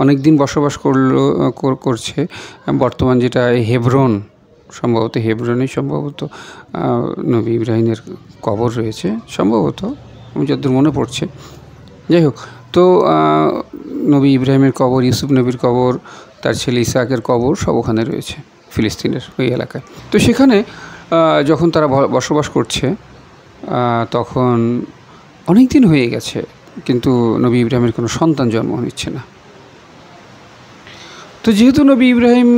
অনেক দিন বসবাস করছে। বর্তমান যেটা হেব্রন, সম্ভবত হেব্রনেই নবী ইব্রাহিমের কবর রয়েছে, সম্ভবত, আমি যতদূর মনে পড়ছে। যাই হোক, তো নবী ইব্রাহিমের কবর, ইউসুফ নবীর কবর, তার ছেলে ইসাকের কবর সব ওখানে রয়েছে ফিলিস্তিনের ওই এলাকায়। তো সেখানে যখন তারা বসবাস করছে তখন অনেক দিন হয়ে গেছে, কিন্তু নবী ইব্রাহিমের কোনো সন্তান জন্ম নিচ্ছে না। তো যেহেতু নবী ইব্রাহিম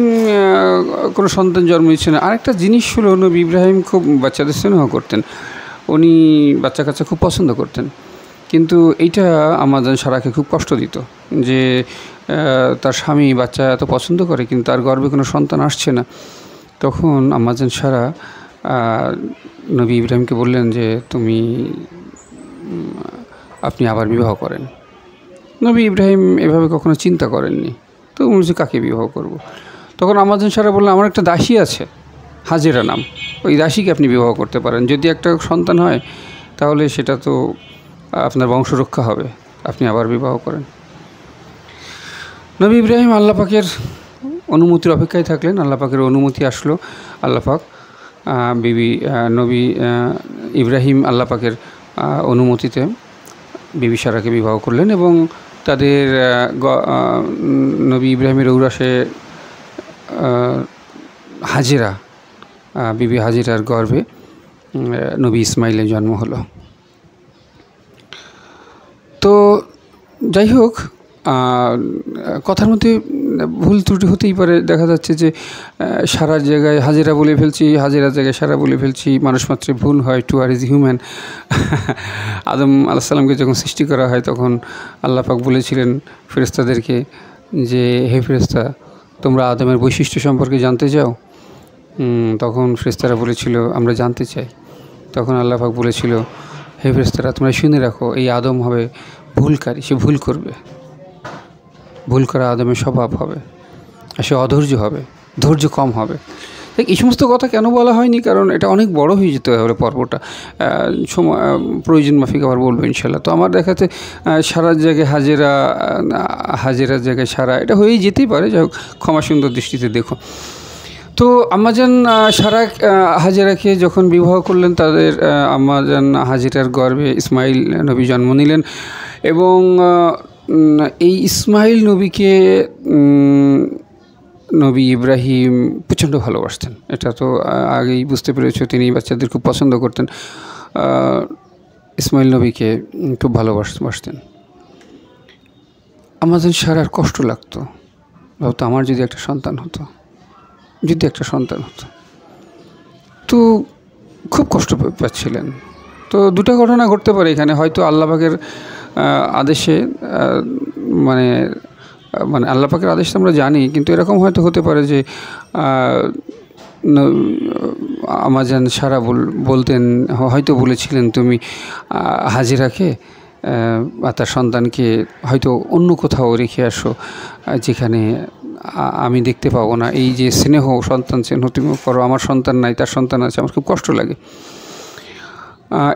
কোনো সন্তান জন্ম নিচ্ছে না, আরেকটা জিনিস হলো, নবী ইব্রাহিম খুব বাচ্চাদের স্নেহ করতেন, উনি বাচ্চা কাচ্চা খুব পছন্দ করতেন। কিন্তু এইটা আম্মাজান সারাকে খুব কষ্ট দিত যে তার স্বামী বাচ্চা এত পছন্দ করে কিন্তু তার গর্ভে কোনো সন্তান আসছে না। তখন আম্মাজান সারা নবী ইব্রাহিমকে বললেন যে আপনি আবার বিবাহ করেন। নবী ইব্রাহিম এভাবে কখনো চিন্তা করেননি, তো বলছে কাকে বিবাহ করব। তখন আম্মাজান সারা বললেন, আমার একটা দাসী আছে, হাজেরা নাম, ওই দাসীকে আপনি বিবাহ করতে পারেন। যদি একটা সন্তান হয় তাহলে সেটা তো আপনার বংশ রক্ষা হবে, আপনি আবার বিবাহ করেন। নবী ইব্রাহিম আল্লাহ পাকের অনুমতির অপেক্ষায় থাকলেন। আল্লাহ পাকের অনুমতি আসলো। আল্লাহ পাক নবী ইব্রাহিম আল্লাহ পাকের অনুমতিতে বিবি সারাকে বিবাহ করলেন এবং তাদের নবী ইব্রাহিমের ঔরাসে হাজেরা, বিবি হাজেরার গর্ভে নবী ইসমাইলের জন্ম হলো। তো যাই হোক, কথার মধ্যে ভুল ত্রুটি হতেই পারে। দেখা যাচ্ছে যে সারার জায়গায় হাজেরা বলে ফেলছি, হাজেরার জায়গায় সারা বলে ফেলছি। মানুষ মাত্রে ভুল হয়, টু আর ইজ হিউম্যান। আদম আলাইহিস সালামকে যখন সৃষ্টি করা হয় তখন আল্লাহ পাক বলেছিলেন ফেরেশতাদেরকে যে, হে ফেরেশতা, তোমরা আদমের বৈশিষ্ট্য সম্পর্কে জানতে চাও? তখন ফেরেশতারা বলেছিল, আমরা জানতে চাই। তখন আল্লাহ পাক বলেছিল, হে ফেরেশতারা, তোমরা শুনে রাখো, এই আদম হবে ভুলকারী, সে ভুল করবে, ভুল করা আদমের স্বভাব হবে, সে অধৈর্য হবে, ধৈর্য কম হবে। দেখ, এই সমস্ত কথা কেন বলা হয়নি, কারণ এটা অনেক বড় হয়ে যেতে হবে পর্বটা, সময় প্রয়োজন মাফিক আবার বলবো ইনশাল্লাহ। তো আমার দেখাতে সারার জায়গায় হাজেরার জায়গায় সারা, এটা হয়েই যেতেই পারে। যাই হোক, ক্ষমা সুন্দর দৃষ্টিতে দেখো। তো আম্মাজান সারা হাজেরাকে যখন বিবাহ করলেন, তাদের আম্মাজান হাজেরার গর্ভে ইসমাইল নবী জন্ম নিলেন এবং এই ইসমাইল নবীকে নবী ইব্রাহিম প্রচণ্ড ভালোবাসতেন। এটা তো আগেই বুঝতে পেরেছো, তিনি বাচ্চাদের খুব পছন্দ করতেন। ইসমাইল নবীকে খুব ভালোবাসতেন। আম্মাজান সারার কষ্ট লাগতো, ভাবতো আমার যদি একটা সন্তান হতো, তো খুব কষ্ট পাচ্ছিলেন। তো দুটো ঘটনা ঘটতে পারে এখানে, হয়তো আল্লাহ পাকের আদেশে, মানে আল্লাহ পাকের আদেশ তো আমরা জানি, কিন্তু এরকম হয়তো হতে পারে যে আম্মাজান সারা বলতেন, হয়তো বলেছিলেন তুমি হাজেরাকে তার সন্তানকে হয়তো অন্য কোথাও রেখে আসো যেখানে আমি দেখতে পাবো না। এই যে স্নেহ, সন্তান স্নেহ তুমি করো, আমার সন্তান নাই, তার সন্তান আছে, আমার খুব কষ্ট লাগে।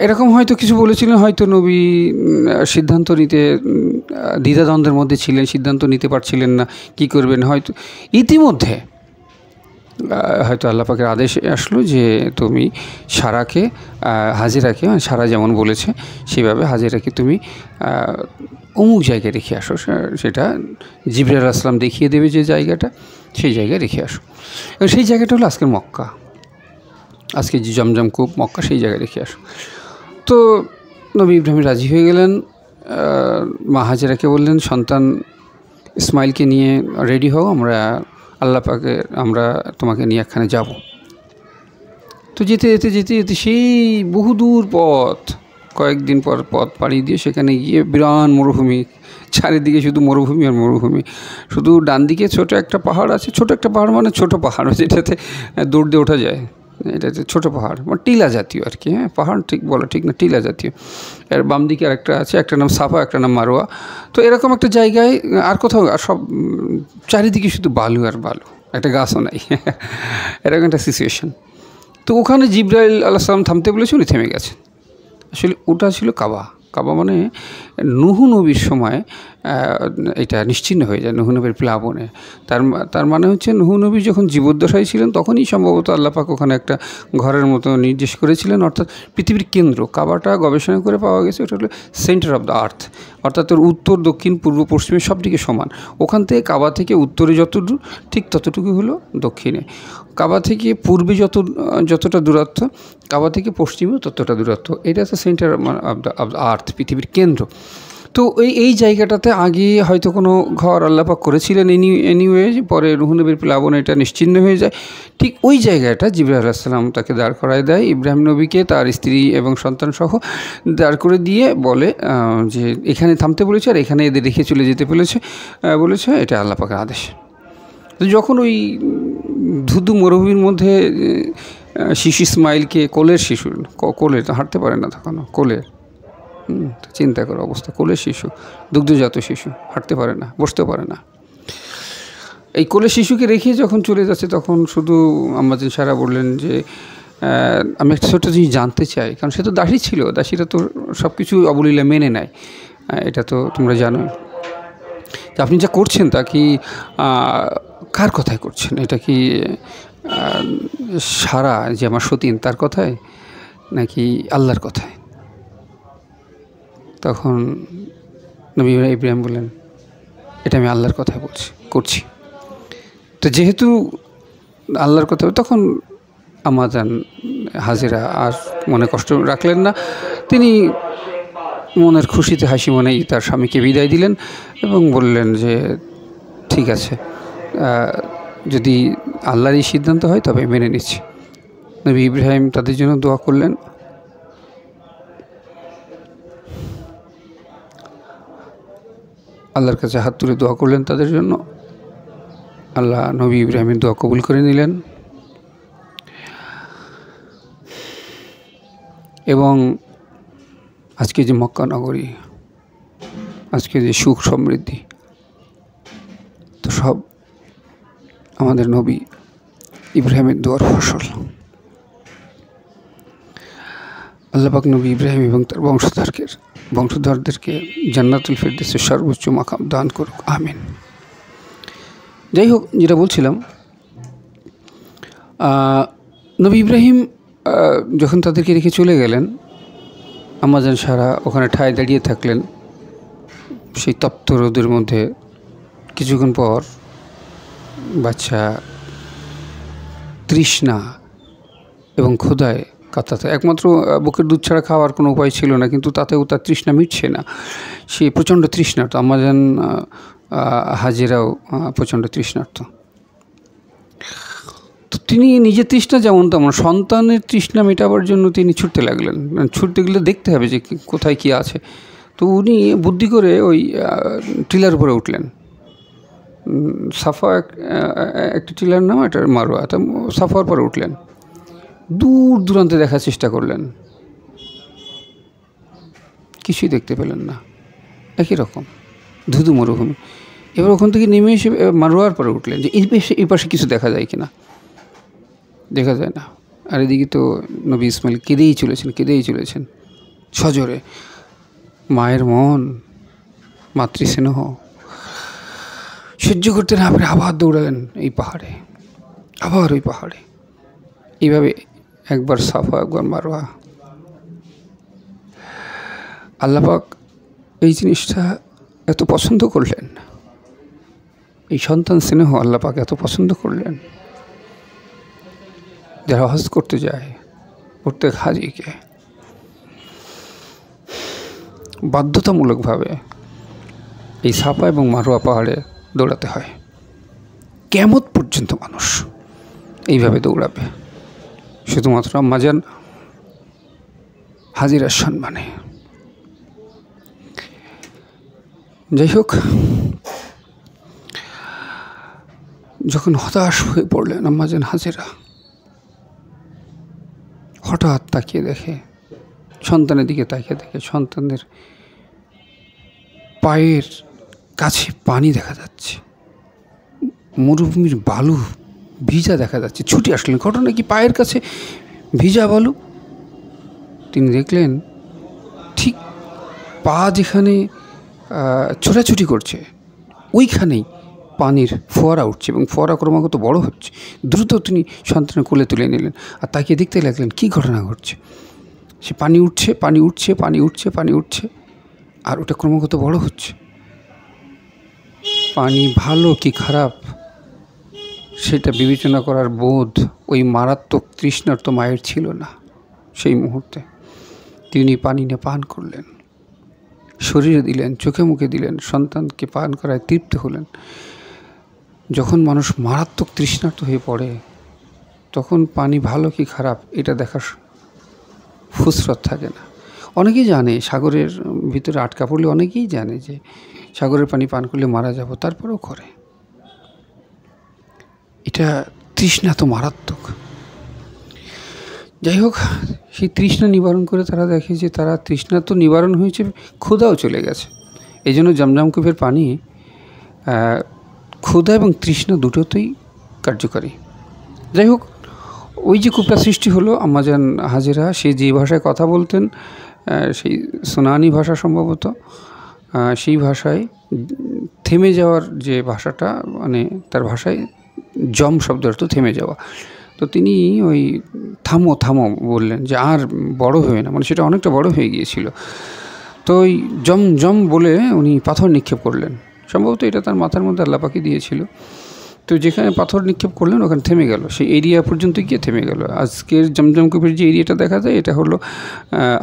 এরকম হয়তো কিছু বলেছিলেন, হয়তো নবী সিদ্ধান্ত নিতে দ্বিধাদ্বন্দ্বের মধ্যে ছিলেন, সিদ্ধান্ত নিতে পারছিলেন না কি করবেন। হয়তো ইতিমধ্যে হয়তো আল্লাহ পাকের আদেশ আসলো যে তুমি সারাকে, হাজেরাকে, মানে সারা যেমন বলেছে সেভাবে হাজেরাকে তুমি অমুক জায়গায় রেখে আসো। সেটা জিবরাইল আলাইহিস সালাম দেখিয়ে দেবে যে জায়গাটা, সেই জায়গায় রেখে আসো। এবং সেই জায়গাটা হলো আজকের মক্কা, আজকে যে জমজম কূপ মক্কা, সেই জায়গায় রেখে আসো। তো নবী ইব্রাহিম রাজি হয়ে গেলেন। মা হাজেরাকে বললেন, সন্তান ইসমাইলকে নিয়ে রেডি হও, আমরা আল্লাহ পাকে, আমরা তোমাকে নিয়ে একখানে যাব। তো যেতে যেতে যেতে যেতে সেই বহুদূর পথ, কয়েকদিন পর পথ পাড়ি দিয়ে সেখানে গিয়ে বিরান মরুভূমি, চারিদিকে শুধু মরুভূমি আর মরুভূমি। শুধু ডান দিকে ছোটো একটা পাহাড় আছে, ছোটো একটা পাহাড় মানে ছোটো পাহাড়, যেটাতে দৌড় দিয়ে ওঠা যায়, এটাতে ছোটো পাহাড় মানে টিলা জাতীয় আর কি। হ্যাঁ, পাহাড় ঠিক বলা ঠিক না, টিলা জাতীয়। এর বাম দিকে আরেকটা আছে, একটা নাম সাফা, একটা নাম মারোয়া। তো এরকম একটা জায়গায়, আর কোথাও, আর সব চারিদিকে শুধু বালু আর বালু, একটা গাছও নাই, এরকম একটা সিচুয়েশান। তো ওখানে জিবরাইল আলাইহিস সালাম থামতে বলেছে, উনি থেমে গেছে। আসলে ওটা ছিল কাবা। কাবা মানে নুহু নবীর সময় এটা নিশ্চিহ্ন হয়ে যায়, নুহু নবীর প্লাবনে। তার মানে হচ্ছে নুহু নবী যখন জীবদ্দশায় ছিলেন তখনই সম্ভবত আল্লাহ পাক ওখানে একটা ঘরের মতো নির্দেশ করেছিলেন, অর্থাৎ পৃথিবীর কেন্দ্র। কাবাটা গবেষণা করে পাওয়া গেছে ওটা হলো সেন্টার অফ দ্য আর্থ, অর্থাৎ ওর উত্তর, দক্ষিণ, পূর্ব, পশ্চিমে সব দিকে সমান। ওখান থেকে কাবা থেকে উত্তরে যতটুকু, ঠিক ততটুকু হলো দক্ষিণে। কাবা থেকে পূর্বে যতটা দূরত্ব, কাবা থেকে পশ্চিমেও ততটা দূরত্ব। এটা হচ্ছে সেন্টার অফ দ্য আর্থ, পৃথিবীর কেন্দ্র। তো এই জায়গাটাতে আগে হয়তো কোনো ঘর আল্লাহ পাক করেছিলেন এনিওয়ে, পরে নুহু নবীর প্লাবনে এটা নিশ্চিহ্ন হয়ে যায়। ঠিক ওই জায়গাটা জিবরাইল আলাইহিস সালাম তাকে দাঁড় করায় দেয়, ইব্রাহিম নবীকে, তার স্ত্রী এবং সন্তান সহ দাঁড় করে দিয়ে বলে যে এখানে থামতে বলেছে, আর এখানে এদের রেখে চলে যেতে বলেছে, এটা আল্লাহ পাকের আদেশ। তো যখন ওই ধুধু মরুভূমির মধ্যে শিশু ইসমাইলকে, কোলের শিশু, কোলের তো হাঁটতে পারে না তখন, কোলের, চিন্তা করো অবস্থা, কোলের শিশু, দুগ্ধজাত শিশু, হাঁটতে পারে না, বসতেও পারে না। এই কোলের শিশুকে রেখে যখন চলে যাচ্ছে, তখন শুধু আম্মা জান সারা বললেন যে আমি একটা ছোটো জিনিস জানতে চাই, কারণ সে তো দাসী ছিল, দাসীরা তো সব কিছু অবলীলা মেনে নেয়, এটা তো তোমরা জানো। যে আপনি যা করছেন তা কি কার কথায় করছেন? এটা কি সারা যে আমার সতীন তার কথায়, নাকি আল্লাহর কথায়? তখন নবী ইব্রাহিম বললেন, এটা আমি আল্লাহর কথায় করছি। তো যেহেতু আল্লাহর কথা, তখন আম্মা জান হাজেরা আর মনে কষ্ট রাখলেন না, তিনি মনের খুশিতে হাসি মনেই তার স্বামীকে বিদায় দিলেন এবং বললেন যে ঠিক আছে, যদি আল্লাহরই সিদ্ধান্ত হয় তবে মেনে নিচ্ছি। নবী ইব্রাহিম তাদের জন্য দোয়া করলেন। আল্লাহর কাছে হাত তুলে দোয়া করলেন তাদের জন্য। আল্লাহ নবী ইব্রাহিমের দোয়া কবুল করে নিলেন এবং আজকে যে মক্কা নগরী, আজকে যে সুখ সমৃদ্ধি, তো সব আমাদের নবী ইব্রাহিমের দোয়ার ফসল। আল্লাহ পাক নবী ইব্রাহিম এবং তার বংশধরদেরকে জান্নাতুল ফিরদৌসের সর্বোচ্চ মাকাম দান করুক, আমিন। যাই হোক, যেটা বলছিলাম, নবী ইব্রাহিম যখন তাদেরকে রেখে চলে গেলেন, আম্মা জান সারা ওখানে ঠায় দাঁড়িয়ে থাকলেন সেই তপ্ত রোদের মধ্যে। কিছুক্ষণ পর বাচ্চা তৃষ্ণা এবং ক্ষুধায় কাতরাতে, একমাত্র বুকের দুধ ছাড়া খাওয়ার কোনো উপায় ছিল না, কিন্তু তাতেও তার তৃষ্ণা মিটছে না। সে প্রচণ্ড তৃষ্ণার্ত। আম্মা জান হাজেরাও প্রচণ্ড তৃষ্ণার্ত। তো তিনি নিজের তৃষ্ণা যেমন তেমন সন্তানের তৃষ্ণা মেটাবার জন্য তিনি ছুটতে লাগলেন। ছুটতে গেলে দেখতে হবে যে কোথায় কী আছে। তো উনি বুদ্ধি করে ওই টিলার উপরে উঠলেন। সাফা একটা টিলার নাম, একটা মারোয়া, তা সাফার পরে উঠলেন। দূর দূরান্তে দেখার চেষ্টা করলেন, কিছুই দেখতে পেলেন না, একই রকম ধুধু মরুভূমি। এবার ওখান থেকে নেমে এসে মারোয়ার পরে উঠলেন যে এই পাশে কিছু দেখা যায় কিনা। দেখা যায় না। আর এদিকে তো নবী ইসমাইল কেঁদেই চলেছেন সজোরে। মায়ের মন, মাতৃস্নেহ সহ্য করতে না পারে আবার দৌড়ালেন এই পাহাড়ে, আবার ওই পাহাড়ে। এইভাবে একবার সাফা, একবার মারওয়া। আল্লাহ পাক এই জিনিসটা এত পছন্দ করলেন, এই সন্তান স্নেহ আল্লাহ পাক এত পছন্দ করলেন। যারা হজ করতে যায় প্রত্যেক হাজিকে বাধ্যতামূলকভাবে এই সাফা এবং মারওয়া পাহাড়ে দৌড়াতে হয়। কিয়ামত পর্যন্ত মানুষ এইভাবে দৌড়াবে, শুধুমাত্র আম্মা জান হাজিরার সম্মানে। যাই হোক, যখন হতাশ হয়ে পড়লেন আম্মা জান হাজিরা, হঠাৎ তাকিয়ে দেখে, সন্তানের দিকে তাকিয়ে দেখে সন্তানদের পায়ের কাছে পানি দেখা যাচ্ছে, মরুভূমির বালু ভিজা দেখা যাচ্ছে। ছুটে আসলেন, ঘটনা কি পায়ের কাছে ভিজা বালু। তিনি দেখলেন ঠিক পা যেখানে ছোটাছুটি করছে ওইখানেই পানির ফোয়ারা উঠছে এবং ফোয়ারা ক্রমাগত বড় হচ্ছে। দ্রুত তিনি সন্তানের কোলে তুলে নিলেন আর তাকিয়ে দেখতে লাগলেন কী ঘটনা ঘটছে। সে পানি উঠছে, পানি উঠছে, পানি উঠছে, পানি উঠছে, আর ওটা ক্রমাগত বড় হচ্ছে। পানি ভালো কি খারাপ সেটা বিবেচনা করার বোধ ওই মারাত্মক তৃষ্ণার্ত মায়ের ছিল না। সেই মুহূর্তে তিনি পানি নিয়ে পান করলেন, শরীরে দিলেন, চোখে মুখে দিলেন, সন্তানকে পান করায় তৃপ্ত হলেন। যখন মানুষ মারাত্মক তৃষ্ণার্ত হয়ে পড়ে তখন পানি ভালো কি খারাপ এটা দেখার ফুসরত থাকে না। অনেকেই জানে সাগরের ভিতরে আটকা পড়লে, অনেকেই জানে যে সাগরের পানি পান করলে মারা যাব, তারপরেও করে। এটা তৃষ্ণা তো মারাত্মক। যাই হোক, সেই তৃষ্ণা নিবারণ করে তারা দেখে যে তারা তৃষ্ণা তো নিবারণ হয়েছে, ক্ষুধাও চলে গেছে। এই জন্য জমজম কূপের পানি ক্ষুধা এবং তৃষ্ণা দুটোতেই কার্যকারী। যাই হোক, ওই যে কূপটা সৃষ্টি হলো, আম্মাজান হাজেরা সে যে ভাষায় কথা বলতেন, সেই সুনানি ভাষা সম্ভবত, সেই ভাষায় থেমে যাওয়ার যে ভাষাটা, মানে তার ভাষায় জম শব্দ অর্থ থেমে যাওয়া। তো তিনি ওই থামো থামো বললেন যে আর বড় হয়ে না, মানে সেটা অনেকটা বড় হয়ে গিয়েছিল। তো ওই জম জম বলে উনি পাথর নিক্ষেপ করলেন। সম্ভবত এটা তার মাথার মধ্যে আল্লাহ পাকি দিয়েছিল। তো যেখানে পাথর নিক্ষেপ করলেন ওখানে থেমে গেল, সেই এরিয়া পর্যন্ত গিয়ে থেমে গেল। আজকের জমজম কূপের যে এরিয়াটা দেখা যায় এটা হলো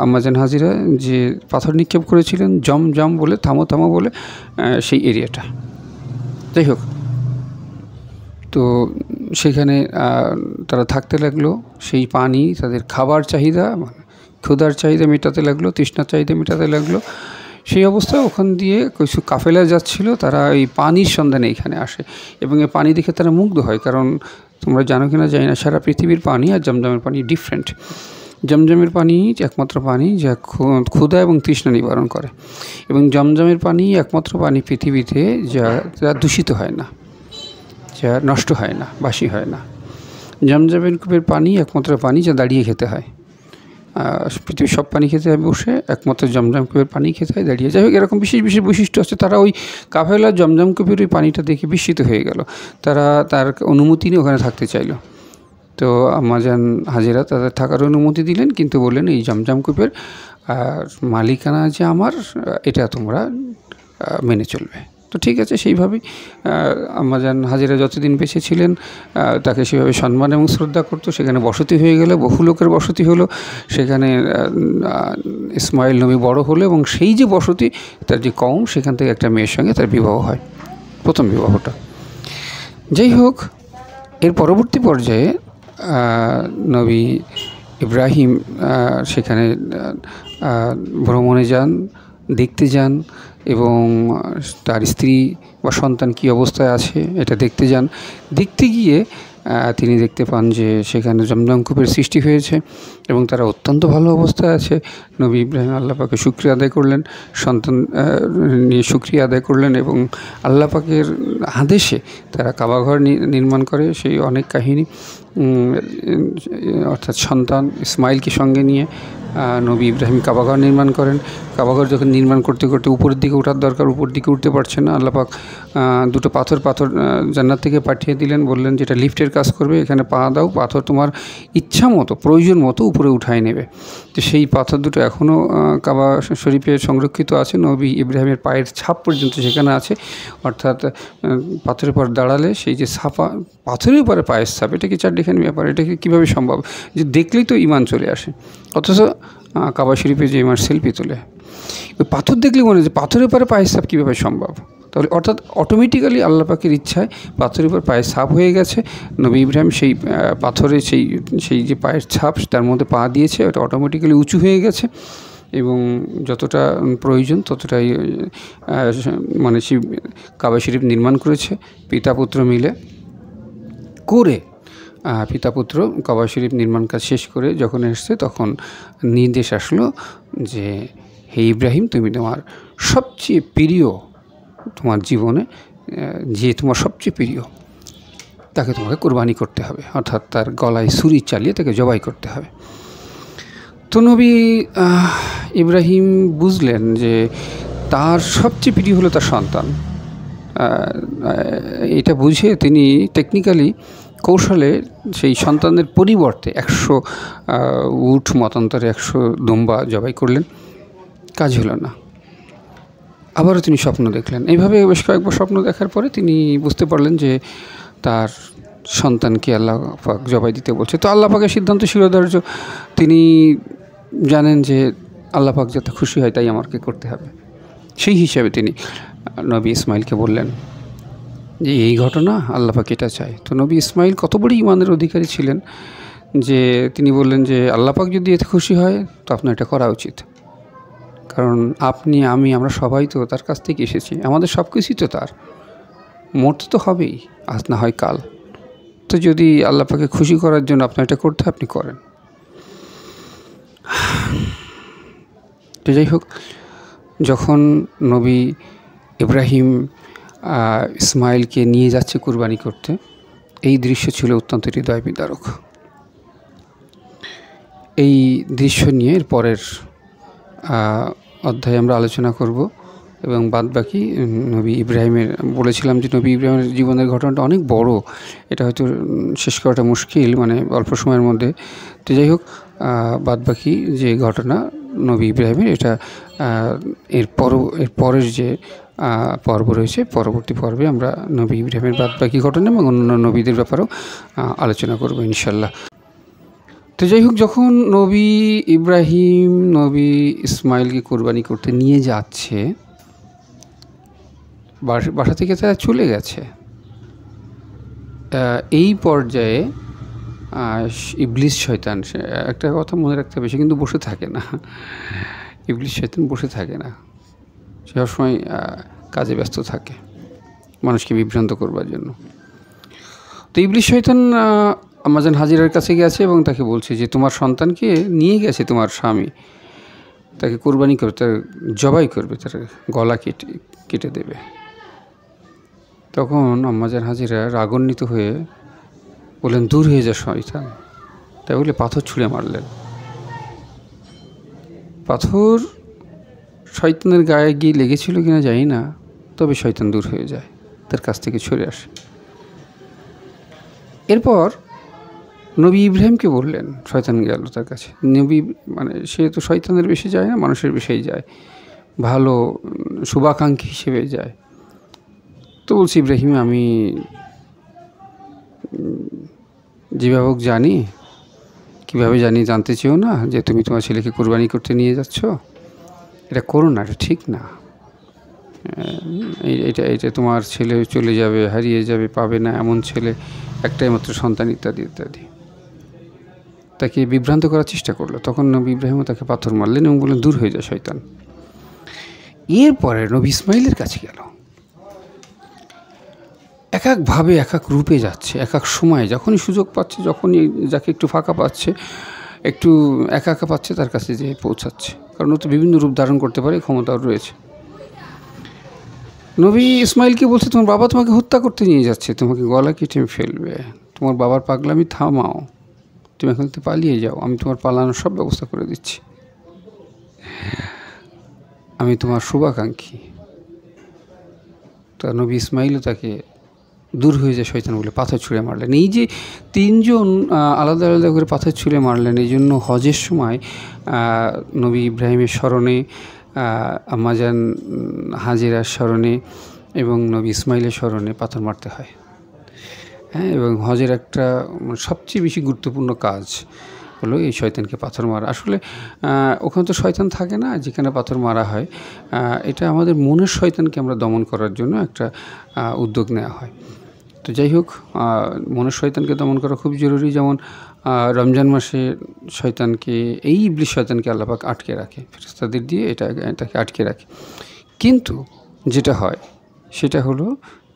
আম্মাজান হাজিরা যে পাথর নিক্ষেপ করেছিলেন জম জম বলে, থামো থামো বলে, সেই এরিয়াটা। যাই হোক, তো সেখানে তারা থাকতে লাগলো। সেই পানি তাদের খাবার চাহিদা, মানে ক্ষুধার চাহিদা মেটাতে লাগলো, তৃষ্ণার চাহিদা মেটাতে লাগলো। সেই অবস্থায় ওখান দিয়ে কিছু কাফেলা যাচ্ছিল, তারা এই পানির সন্ধানে এখানে আসে এবং এই পানি দেখে তারা মুগ্ধ হয়। কারণ তোমরা জানো কিনা জানি না, সারা পৃথিবীর পানি আর জমজমের পানি ডিফারেন্ট। জমজমের পানি একমাত্র পানি যা ক্ষুধা এবং তৃষ্ণা নিবারণ করে, এবং জমজমের পানি একমাত্র পানি পৃথিবীতে যা দূষিত হয় না, যা নষ্ট হয় না, বাসি হয় না। জমজমের কূপের পানি একমাত্র পানি যা দাঁড়িয়ে খেতে হয়। পৃথিবীর সব পানি খেতে হয় বসে, একমাত্র জমজম কূপের পানি খেতে হয় দাঁড়িয়ে। যাই হোক, এরকম বিশেষ বিশেষ বৈশিষ্ট্য আছে। তারা ওই কাফেলা জমজম কূপের ওই পানিটা দেখে বিস্মিত হয়ে গেল। তারা তার অনুমতি নিয়ে ওখানে থাকতে চাইল। তো আম্মাজান হাজেরা তাদের থাকার অনুমতি দিলেন, কিন্তু বললেন এই জমজম কূপের মালিকানা যে আমার, এটা তোমরা মেনে চলবে। তো ঠিক আছে, সেইভাবেই আম্মাজান হাজেরা যতদিন বেঁচে ছিলেন তাকে সেভাবে সম্মান এবং শ্রদ্ধা করতো। সেখানে বসতি হয়ে গেল, বহু লোকের বসতি হলো। সেখানে ইসমাইল নবী বড় হলো এবং সেই যে বসতি, তার যে কওম, সেখান থেকে একটা মেয়ের সঙ্গে তার বিবাহ হয়, প্রথম বিবাহটা। যাই হোক, এর পরবর্তী পর্যায়ে নবী ইব্রাহিম সেখানে ভ্রমণে যান, দেখতে যান এবং তার স্ত্রী বা সন্তান কী অবস্থায় আছে এটা দেখতে যান। দেখতে গিয়ে তিনি দেখতে পান যে সেখানে জমজম কূপের সৃষ্টি হয়েছে এবং তারা অত্যন্ত ভালো অবস্থায় আছে। নবী ইব্রাহিম আল্লাহ পাকের শুকরিয়া আদায় করলেন, সন্তান নিয়ে শুকরিয়া আদায় করলেন এবং আল্লাহ পাকের আদেশে তারা কাবাঘর নির্মাণ করে। সেই অনেক কাহিনী অর্থাৎ সন্তান ইসমাইলকে সঙ্গে নিয়ে নবী ইব্রাহিম কাবাঘর নির্মাণ করেন। কাবাঘর যখন নির্মাণ করতে করতে উপরের দিকে ওঠার দরকার, উপর দিকে উঠতে পারছে না, আল্লাহ পাক দুটো পাথর জান্নাত থেকে পাঠিয়ে দিলেন, বললেন যেটা লিফটের কাজ করবে, এখানে পা দাও, পাথর তোমার ইচ্ছা মতো প্রয়োজন মতো উপরে উঠায় নেবে। তো সেই পাথর দুটো এখনও কাবা শরীফে সংরক্ষিত আছে, নবী ইব্রাহিমের পায়ের ছাপ পর্যন্ত সেখানে আছে। অর্থাৎ পাথরের পর দাঁড়ালে সেই যে ছাপা, পাথরের উপরে পায়ের ছাপ, এটা কি চারটিখানি ব্যাপার? এটাকে কীভাবে সম্ভব? যে দেখলেই তো ইমান চলে আসে, অথচ কাবা শরীফে যে ইমার সেলফি তোলে, ওই পাথর দেখলে মনে হয় যে পাথরের পরে পায়ের ছাপ কীভাবে সম্ভব? তাহলে অর্থাৎ অটোমেটিক্যালি আল্লাহ পাকের ইচ্ছায় পাথরের উপর পায়ের ছাপ হয়ে গেছে। নবী ইব্রাহিম সেই পাথরে সেই যে পায়ের ছাপ তার মধ্যে পা দিয়েছে, ওটা অটোমেটিক্যালি উঁচু হয়ে গেছে এবং যতটা প্রয়োজন ততটাই মানে সেই কাবা শরীফ নির্মাণ করেছে পিতা পুত্র মিলে করে। পিতা পুত্র কাবা শরীফ নির্মাণ কাজ শেষ করে যখন এসছে, তখন নির্দেশ আসলো যে হে ইব্রাহিম, তুমি তোমার সবচেয়ে প্রিয়, তোমার জীবনে যে তোমার সবচেয়ে প্রিয় তাকে তোমাকে কোরবানি করতে হবে, অর্থাৎ তার গলায় ছুরি চালিয়ে তাকে জবাই করতে হবে। তো নবী ইব্রাহিম বুঝলেন যে তার সবচেয়ে প্রিয় হলো তার সন্তান। এটা বুঝে তিনি টেকনিক্যালি কৌশলে সেই সন্তানের পরিবর্তে 100 উট মতান্তরে 100 দুম্বা জবাই করলেন। কাজ হলো না। আবারও তিনি স্বপ্ন দেখলেন। এইভাবে বেশ কয়েকবার স্বপ্ন দেখার পরে তিনি বুঝতে পারলেন যে তার সন্তানকে আল্লাহ পাক জবাই দিতে বলছে। তো আল্লাহ পাকের সিদ্ধান্ত শিরোধার্য। তিনি জানেন যে আল্লাহ পাক যাতে খুশি হয় তাই আমাকে করতে হবে। সেই হিসাবে তিনি নবী ইসমাইলকে বললেন যে এই ঘটনা, আল্লাহ পাক এটা চায়। তো নবী ইসমাইল কত বড় ঈমানের অধিকারী ছিলেন যে তিনি বললেন যে আল্লাহ পাক যদি এতে খুশি হয় তো আপনার এটা করা উচিত, কারণ আপনি, আমি, আমরা সবাই তো তার কাছ থেকে এসেছি, আমাদের সব কিছুই তো তার, মরতে তো হবেই, আজ না হয় কাল। তো যদি আল্লাহ পাকে খুশি করার জন্য আপনার এটা করতে, আপনি করেন। তো যাই হোক, যখন নবী ইব্রাহিম ইসমাইলকে নিয়ে যাচ্ছে কুরবানি করতে, এই দৃশ্য ছিল অত্যন্ত হৃদয় বিদারক। এই দৃশ্য নিয়ে এর পরের অধ্যায়ে আমরা আলোচনা করব এবং বাদবাকি নবী ইব্রাহিমের, বলেছিলাম যে নবী ইব্রাহিমের জীবনের ঘটনাটা অনেক বড়, এটা হয়তো শেষ করাটা মুশকিল মানে অল্প সময়ের মধ্যে। তো যাই হোক, বাদবাকি যে ঘটনা নবী ইব্রাহিমের, এটা এর পরের যে পর্ব রয়েছে, পরবর্তী পর্বে আমরা নবী ইব্রাহিমের বাদবাকি ঘটনা এবং অন্যান্য নবীদের ব্যাপারেও আলোচনা করব ইনশাল্লাহ। তো যাই হোক, যখন নবী ইব্রাহিম নবী ইসমাইলকে কোরবানি করতে নিয়ে যাচ্ছে, বাসা থেকে তারা চলে গেছে, এই পর্যায়ে ইবলিস শয়তান, একটা কথা মনে রাখতে হবে, সে কিন্তু বসে থাকে না। ইবলিস শয়তান বসে থাকে না, সে সবসময় কাজে ব্যস্ত থাকে মানুষকে বিভ্রান্ত করবার জন্য। তো ইবলিস শয়তান আম্মাজান হাজিরার কাছে গেছে এবং তাকে বলছে যে তোমার সন্তানকে নিয়ে গেছে তোমার স্বামী, তাকে কোরবানি করবে, তার জবাই করবে, তার গলা কেটে দেবে। তখন আম্মাজান হাজিরা রাগান্বিত হয়ে বললেন, দূর হয়ে যা শয়তান। তাই বলে পাথর ছুঁড়ে মারলেন। পাথর শয়তানের গায়ে গিয়ে লেগেছিল কিনা জানি না, তবে শয়তান দূর হয়ে যায়, তার কাছ থেকে সরে আসে। এরপর নবী ইব্রাহিমকে বললেন, শয়তান গেল তার কাছে। নবী মানে সে তো শয়তানের বেশি যায় না, মানুষের বেশি যায়, ভালো শুভাকাঙ্ক্ষী হিসেবে যায়। তো বলছি, ইব্রাহিম, আমি যেভাবে হোক জানি, কীভাবে জানি জানতে চেও না, যে তুমি তোমার ছেলেকে কোরবানি করতে নিয়ে যাচ্ছ, এটা করো না, এটা ঠিক না, এটা তোমার ছেলে চলে যাবে, হারিয়ে যাবে, পাবে না এমন ছেলে, একটাই মাত্র সন্তান, ইত্যাদি ইত্যাদি। তাকে বিভ্রান্ত করার চেষ্টা করলো। তখন নবী ইব্রাহিমও তাকে পাথর মারলেন এবং বললেন, দূর হয়ে যায় শয়তান। এরপরে নবী ইসমাইলের কাছে গেল। এক একভাবে এক এক রূপে যাচ্ছে, এক এক সময় যখনই সুযোগ পাচ্ছে, যখনই যাকে একটু ফাঁকা পাচ্ছে, একটু একা একা পাচ্ছে, তার কাছে যেয়ে পৌঁছাচ্ছে, কারণ ও তো বিভিন্ন রূপ ধারণ করতে পারে, ক্ষমতাও রয়েছে। নবী ইসমাইলকে বলছে, তোমার বাবা তোমাকে হত্যা করতে নিয়ে যাচ্ছে, তোমাকে গলা কেটে ফেলবে, তোমার বাবার পাগলামি থামাও, তুমি এখান থেকে পালিয়ে যাও, আমি তোমার পালানোর সব ব্যবস্থা করে দিচ্ছি, আমি তোমার শুভাকাঙ্ক্ষী। তা নবী ইসমাইলও তাকে দূর হয়ে যায় শয়তান বলে পাথর ছুঁড়ে মারলেন। এই যে তিনজন আলাদা আলাদা করে পাথর ছুঁড়ে মারলেন, এই জন্য হজের সময় নবী ইব্রাহিমের স্মরণে, আম্মাজান হাজেরার স্মরণে এবং নবী ইসমাইলের স্মরণে পাথর মারতে হয়। হ্যাঁ, এবং হজের একটা সবচেয়ে বেশি গুরুত্বপূর্ণ কাজ হলো এই শয়তানকে পাথর মারা। আসলে ওখানে তো শয়তান থাকে না, যেখানে পাথর মারা হয়, এটা আমাদের মনের শয়তানকে আমরা দমন করার জন্য একটা উদ্যোগ নেওয়া হয়। তো যাই হোক, মনের শয়তানকে দমন করা খুব জরুরি। যেমন রমজান মাসে শয়তানকে, এই ইবলিস শয়তানকে আল্লাহ পাক আটকে রাখে, ফেরেশতাদের দিয়ে এটাকে আটকে রাখে। কিন্তু যেটা হয় সেটা হলো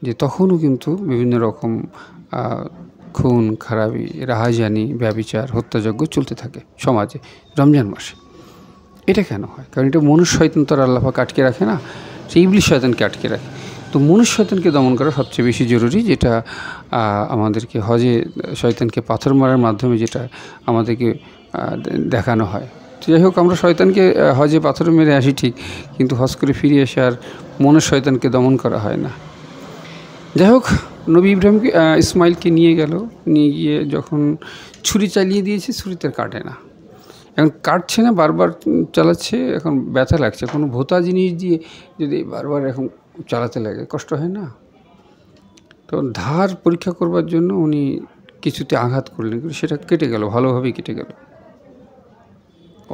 যে তখনও কিন্তু বিভিন্ন রকম খুন খারাপি, রাহাজানি, ব্যভিচার, হত্যাযজ্ঞ চলতে থাকে সমাজে রমজান মাসে। এটা কেন হয়? কারণ এটা মনুষ্য শয়তান তো আর আল্লাহ পাক আটকে রাখে না, সেই ইবলিস শয়তানকে আটকে রাখে। তো মনুষ্য শয়তানকে দমন করা সবচেয়ে বেশি জরুরি, যেটা আমাদেরকে হজে শয়তানকে পাথর মারার মাধ্যমে যেটা আমাদেরকে দেখানো হয়। তো যাই হোক, আমরা শয়তানকে হজে পাথর মেরে আসি ঠিক, কিন্তু হজ করে ফিরে এসে আর মনের শয়তানকে দমন করা হয় না। যাই হোক, নবী ইব্রাহিমকে ইসমাইলকে নিয়ে গিয়ে যখন ছুরি চালিয়ে দিয়েছে, ছুরিতে কাটে না, এখন কাটছে না, বারবার চালাচ্ছে, এখন ব্যথা লাগছে। কোনো ভোতা জিনিস দিয়ে যদি বারবার এখন চালাতে লাগে কষ্ট হয় না? তো ধার পরীক্ষা করবার জন্য উনি কিছুতে আঘাত করলেন, সেটা কেটে গেল, ভালোভাবেই কেটে গেল।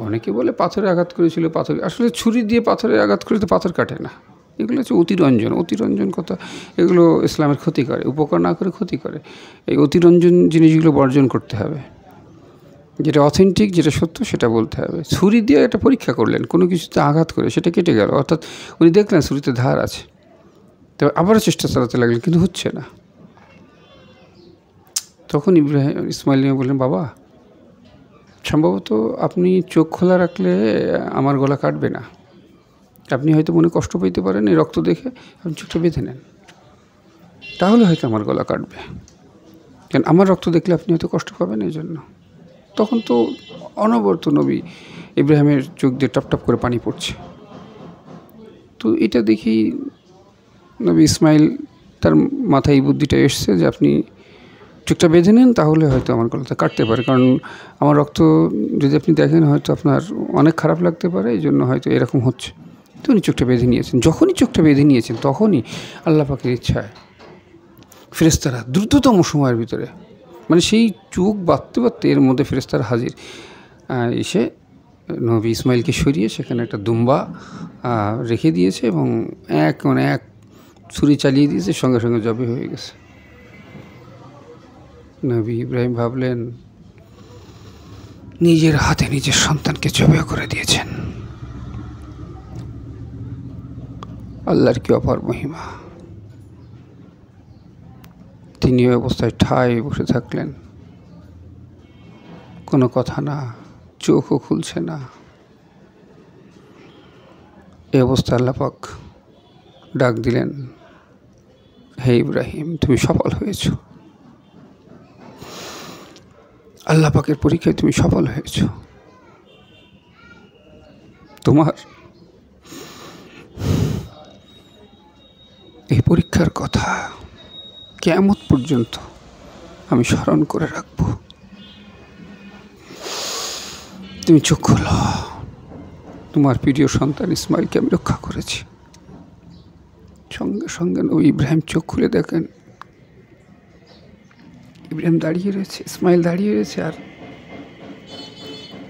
অনেকে বলে পাথরে আঘাত করেছিল, পাথর, আসলে ছুরি দিয়ে পাথরে আঘাত করে তো পাথর কাটে না। এগুলো হচ্ছে অতিরঞ্জন কথা। এগুলো ইসলামের ক্ষতি করে, উপকার না করে ক্ষতি করে। এই অতিরঞ্জন জিনিসগুলো বর্জন করতে হবে। যেটা অথেন্টিক, যেটা সত্য, সেটা বলতে হবে। ছুরি দিয়ে একটা পরীক্ষা করলেন, কোনো কিছুতে আঘাত করে সেটা কেটে গেল, অর্থাৎ উনি দেখলেন ছুরিতে ধার আছে, তবে আবারও চেষ্টা চালাতে লাগলেন, কিন্তু হচ্ছে না। তখন ইসমাইল বললেন, বাবা, সম্ভবত আপনি চোখ খোলা রাখলে আমার গলা কাটবে না, আপনি হয়তো মনে কষ্ট পেতে পারেন এই রক্ত দেখে, আপনি চোখটা বেঁধে নেন, তাহলে হয়তো আমার গলা কাটবে, কারণ আমার রক্ত দেখলে আপনি হয়তো কষ্ট পাবেন এই জন্য। তখন তো অনবরত নবী ইব্রাহিমের চোখ দিয়ে টপ করে পানি পড়ছে। তো এটা দেখেই নবী ইসমাইল, তার মাথায় এই বুদ্ধিটা এসছে যে আপনি চোখটা বেঁধে নেন, তাহলে হয়তো আমার গলাটা কাটতে পারে, কারণ আমার রক্ত যদি আপনি দেখেন হয়তো আপনার অনেক খারাপ লাগতে পারে, এই জন্য হয়তো এরকম হচ্ছে। তো উনি চোখটা বেঁধে নিয়েছেন। যখনই চোখটা বেঁধে নিয়েছেন, তখনই আল্লাহ পাকের ইচ্ছায় ফেরেশতারা দ্রুততম সময়ের ভিতরে, মানে সেই চোখ বাঁধতে এর মধ্যে ফেরেশতারা হাজির, এসে নবী ইসমাইলকে সরিয়ে সেখানে একটা দুম্বা রেখে দিয়েছে এবং এক ছুরি চালিয়ে দিয়েছে, সঙ্গে সঙ্গে জবে হয়ে গেছে। নবী ইব্রাহিম ভাবলেন, নিজের হাতে নিজের সন্তানকে জবে করে দিয়েছেন, আল্লাহর কি অপার মহিমা। তিনি ওই অবস্থায় ঠায় বসে থাকলেন, কোনো কথা না, চোখও খুলছে না। এই অবস্থায় আল্লাহ পাক ডাক দিলেন, হে ইব্রাহিম, তুমি সফল হয়েছ, আল্লাহ পাকের পরীক্ষায় তুমি সফল হয়েছ। তোমার এই পরীক্ষার কথা কিয়ামত পর্যন্ত আমি স্মরণ করে রাখব। তুমি চোখ খোলো, তোমার প্রিয় সন্তান ইসমাইলকে আমি রক্ষা করেছি। সঙ্গে সঙ্গে নবী ইব্রাহিম চোখ খুলে দেখেন, ইব্রাহিম দাঁড়িয়ে রয়েছে, ইসমাইল দাঁড়িয়ে রয়েছে, আর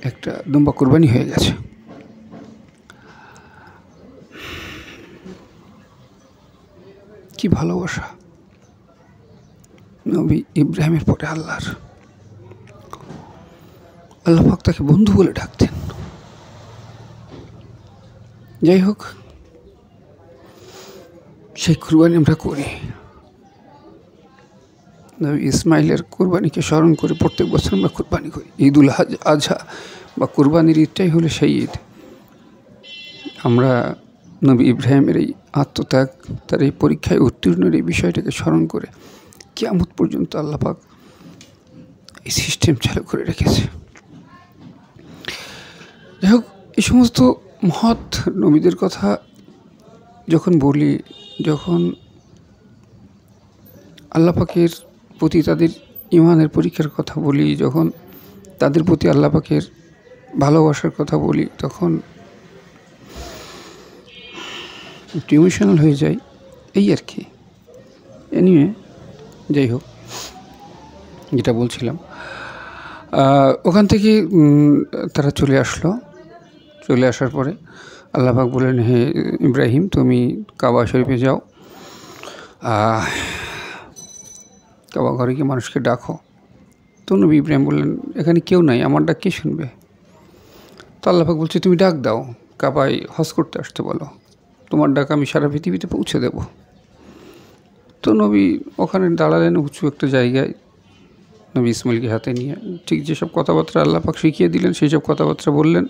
একটা দুম্বা কোরবানি হয়ে গেছে। কি ভালোবাসা নবী ইব্রাহিমের পরে আল্লাহর। আল্লাহ পাক তাকে বন্ধু বলে ডাকতেন। যাই হোক, সেই কুরবানি আমরা করি। নবী ইসমাইলের কুরবানিকে স্মরণ করে প্রত্যেক বছর আমরা কুরবানি করি। ঈদুল আজহা বা কুরবানির ঈদটাই হলো সেই ঈদ। আমরা নবী ইব্রাহিমের এই আত্মত্যাগ, তার এই পরীক্ষায় উত্তীর্ণের এই বিষয়টাকে স্মরণ করে কিয়ামত পর্যন্ত আল্লাহ পাক এই সিস্টেম চালু করে রেখেছে। যাই হোক, এই সমস্ত মহৎ নবীদের কথা যখন বলি, যখন আল্লাহ পাকের প্রতি তাদের ঈমানের পরীক্ষার কথা বলি, যখন তাদের প্রতি আল্লাহ পাকের ভালোবাসার কথা বলি, তখন একটু ইমোশনাল হয়ে যায়, এই আর কি। এনিওয়ে, যাই হোক, যেটা বলছিলাম, ওখান থেকে তারা চলে আসলো। চলে আসার পরে আল্লাহ পাক বললেন, হে ইব্রাহিম, তুমি কাবা শরীফে যাও, কাবা ঘরে গিয়ে মানুষকে ডাকো। তো নবী ইব্রাহিম বললেন, এখানে কেউ নাই, আমার ডাক কে শুনবে? তো আল্লাহ পাক বলছে, তুমি ডাক দাও, কাবায় হজ করতে আসতে বলো, তোমার ডাক আমি সারা পৃথিবীতে পৌঁছে দেব। তো নবী ওখানে দাঁড়ালেন উঁচু একটা জায়গায়, নবী ইসমাইলকে হাতে নিয়ে। ঠিক যেসব কথাবার্তা আল্লাহ পাক শিখিয়ে দিলেন সেই সব কথাবার্তা বললেন।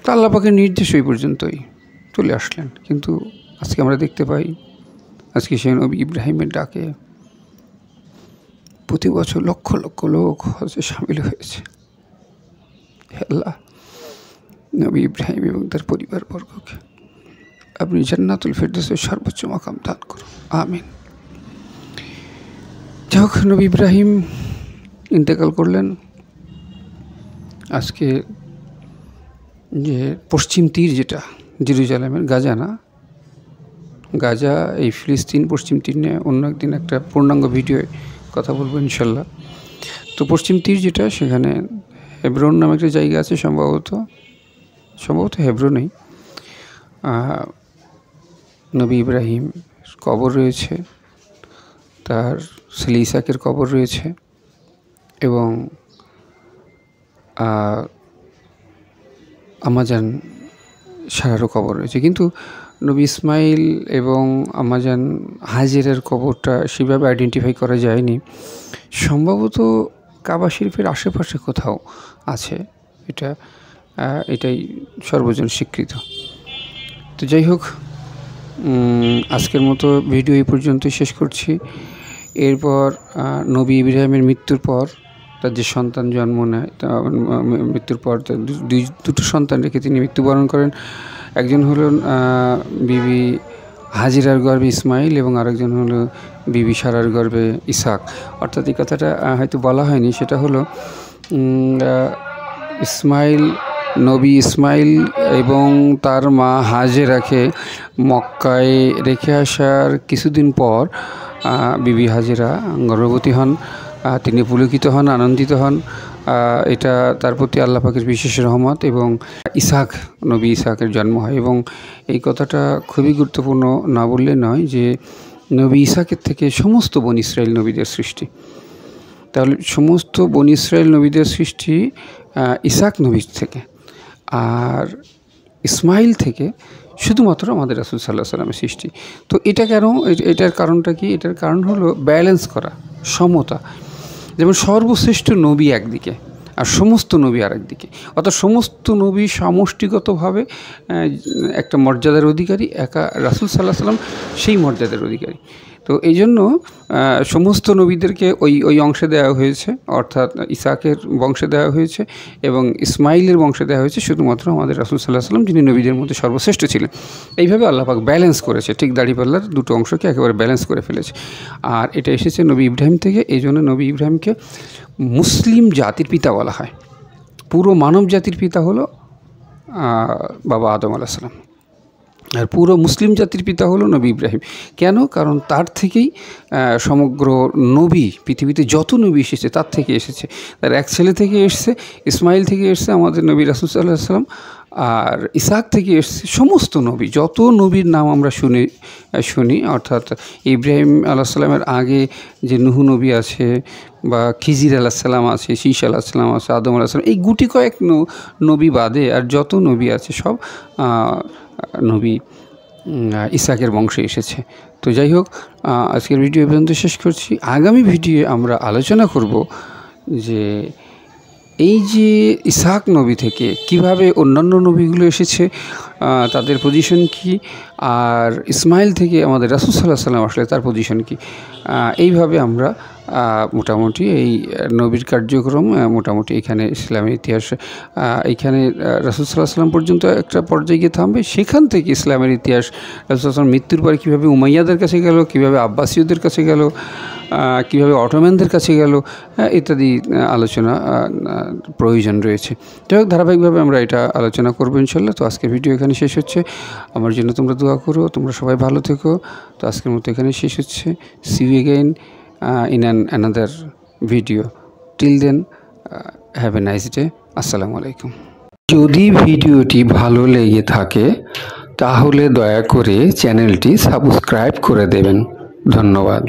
তা আল্লাহ পাকের নির্দেশ ওই পর্যন্তই চলে আসলেন। কিন্তু আজকে আমরা দেখতে পাই, আজকে সেই নবী ইব্রাহিমের ডাকে প্রতি বছর লক্ষ লক্ষ লোক হজে সামিল হয়েছে। আল্লাহ নবী ইব্রাহিম এবং তার পরিবারবর্গকে আপনি জান্নাতুল ফেরদৌসের সর্বোচ্চ মাকাম দান করুন, আমিন। যাই হোক, নবী ইব্রাহিম ইন্তেকাল করলেন। আজকে যে পশ্চিম তীর, যেটা জেরুজালেমের গাজা, না গাজা, এই ফিলিস্তিন পশ্চিম তীর নিয়ে অন্য একদিন একটা পূর্ণাঙ্গ ভিডিও কথা বলবো ইনশাল্লাহ। তো পশ্চিম তীর যেটা, সেখানে হেব্রন নামে একটা জায়গা আছে, সম্ভবত হেব্রনেই নবী ইব্রাহিম কবর রয়েছে, তার ছেলে ইসাকের কবর রয়েছে, এবং আম্মাজান সারারও কবর রয়েছে। কিন্তু নবী ইসমাইল এবং আম্মাজান হাজেরার কবরটা সেভাবে আইডেন্টিফাই করা যায়নি। সম্ভবত কাবা শরীফের আশেপাশে কোথাও আছে, এটাই সর্বজন স্বীকৃত। তো যাই হোক, আজকের মতো ভিডিও এই পর্যন্তই শেষ করছি। এরপর নবী ইব্রাহিমের মৃত্যুর পর তার যে সন্তান জন্ম নেয়, মৃত্যুর পর দুটো সন্তান রেখে তিনি মৃত্যুবরণ করেন। একজন হলেন বিবি হাজিরার গর্ভে ইসমাইল, এবং আরেকজন হলো বিবি সারার গর্ভে ইসাক। অর্থাৎ এই কথাটা হয়তো বলা হয়নি, সেটা হলো নবী ইসমাইল এবং তার মা হাজেরাকে মক্কায় রেখে আসার কিছুদিন পর বিবি হাজেরা গর্ভবতী হন। তিনি পুলকিত হন, আনন্দিত হন। এটা তার প্রতি আল্লাহ পাকের বিশেষ রহমত, এবং নবী ইসাকের জন্ম হয়। এবং এই কথাটা খুবই গুরুত্বপূর্ণ, না বললে নয়, যে নবী ইসাকের থেকে সমস্ত বনী ইসরায়েল নবীদের সৃষ্টি। তাহলে সমস্ত বনী ইসরায়েল নবীদের সৃষ্টি ইসাক নবীর থেকে, আর ইসমাইল থেকে শুধুমাত্র আমাদের রাসূল সাল্লাল্লাহু আলাইহি ওয়াসাল্লামের সৃষ্টি। তো এটা কেন? এটার কারণটা কি? এটার কারণ হলো ব্যালেন্স করা, সমতা। যেমন সর্বশ্রেষ্ঠ নবী একদিকে আর সমস্ত নবী আরেকদিকে, অর্থাৎ সমস্ত নবী সমষ্টিগতভাবে একটা মর্যাদার অধিকারী, একা রাসূল সাল্লাল্লাহু আলাইহি ওয়াসাল্লাম সেই মর্যাদার অধিকারী। তো এই জন্য সমস্ত নবীদেরকে ওই অংশে দেওয়া হয়েছে, অর্থাৎ ইসাকের বংশে দেওয়া হয়েছে এবং ইসমাইলের বংশে দেওয়া হয়েছে শুধুমাত্র আমাদের রাসূল সাল্লাল্লাহু আলাইহি ওয়াসাল্লাম, যিনি নবীদের মধ্যে সর্বশ্রেষ্ঠ ছিলেন। এইভাবে আল্লাহ পাক ব্যালেন্স করেছে, ঠিক দাড়িপাল্লার দুটো অংশকে একেবারে ব্যালেন্স করে ফেলেছে। আর এটা এসেছে নবী ইব্রাহিম থেকে। এই জন্য নবী ইব্রাহিমকে মুসলিম জাতির পিতা বলা হয়। পুরো মানব জাতির পিতা হলো বাবা আদম আলাইহিস সালাম, আর পুরো মুসলিম জাতির পিতা হলো নবী ইব্রাহিম। কেন? কারণ তার থেকেই সমগ্র নবী, পৃথিবীতে যত নবী এসেছে তার থেকে এসেছে। তার এক ছেলে থেকে এসছে, ইসমাইল থেকে এসছে আমাদের নবী রাসূল সাল্লাল্লাহু আলাইহি ওয়াসাল্লাম, আর ইসাক থেকে এসছে সমস্ত নবী। যত নবীর নাম আমরা শুনি, অর্থাৎ ইব্রাহিম আলাইহিস সালামের আগে যে নূহ নবী আছে, বা খিজির আলাইহিস সালাম আছে, শীস আলাইহিস সালাম আছে, আদম আলাইহিস সালাম, এই গুটি কয়েক নবী বাদে আর যত নবী আছে সব নবী ইসাকের বংশে এসেছে। তো যাই হোক, আজকের ভিডিও এই পর্যন্ত শেষ করছি। আগামী ভিডিওয়ে আমরা আলোচনা করব যে এই যে ইসাক নবী থেকে কিভাবে অন্যান্য নবীগুলো এসেছে, তাদের পজিশন কি, আর ইসমাইল থেকে আমাদের রাসূল সাল্লাল্লাহু আলাইহি ওয়াসাল্লাম আসলে তার পজিশন কি। এইভাবে আমরা মোটামুটি এই নবীর কার্যক্রম মোটামুটি এখানে ইসলামের ইতিহাস এইখানে রাসূল সাল্লাল্লাহু আলাইহি ওয়াসাল্লাম পর্যন্ত একটা পর্যায়ে গিয়ে থামবে। সেখান থেকে ইসলামের ইতিহাস রাসূল সাল্লাল্লাহু আলাইহি ওয়াসাল্লাম মৃত্যুর পরে কীভাবে উমাইয়াদের কাছে গেল, কীভাবে আব্বাসীয়দের কাছে গেল, কীভাবে অটোম্যানদের কাছে গেল, ইত্যাদি আলোচনা প্রয়োজন রয়েছে। যাই হোক, ধারাবাহিকভাবে আমরা এটা আলোচনা করবো ইনশাল্লাহ। তো আজকের ভিডিও এখানে শেষ হচ্ছে। আমার জন্য তোমরা দোয়া করো, তোমরা সবাই ভালো থেকো। তো আজকের মতো এখানে শেষ হচ্ছে। See you again in another video. Till then, have a nice day. আসসালামু আলাইকুম। যদি ভিডিওটি ভালো লেগে থাকে তাহলে দয়া করে চ্যানেলটি সাবস্ক্রাইব করে দেবেন। ধন্যবাদ।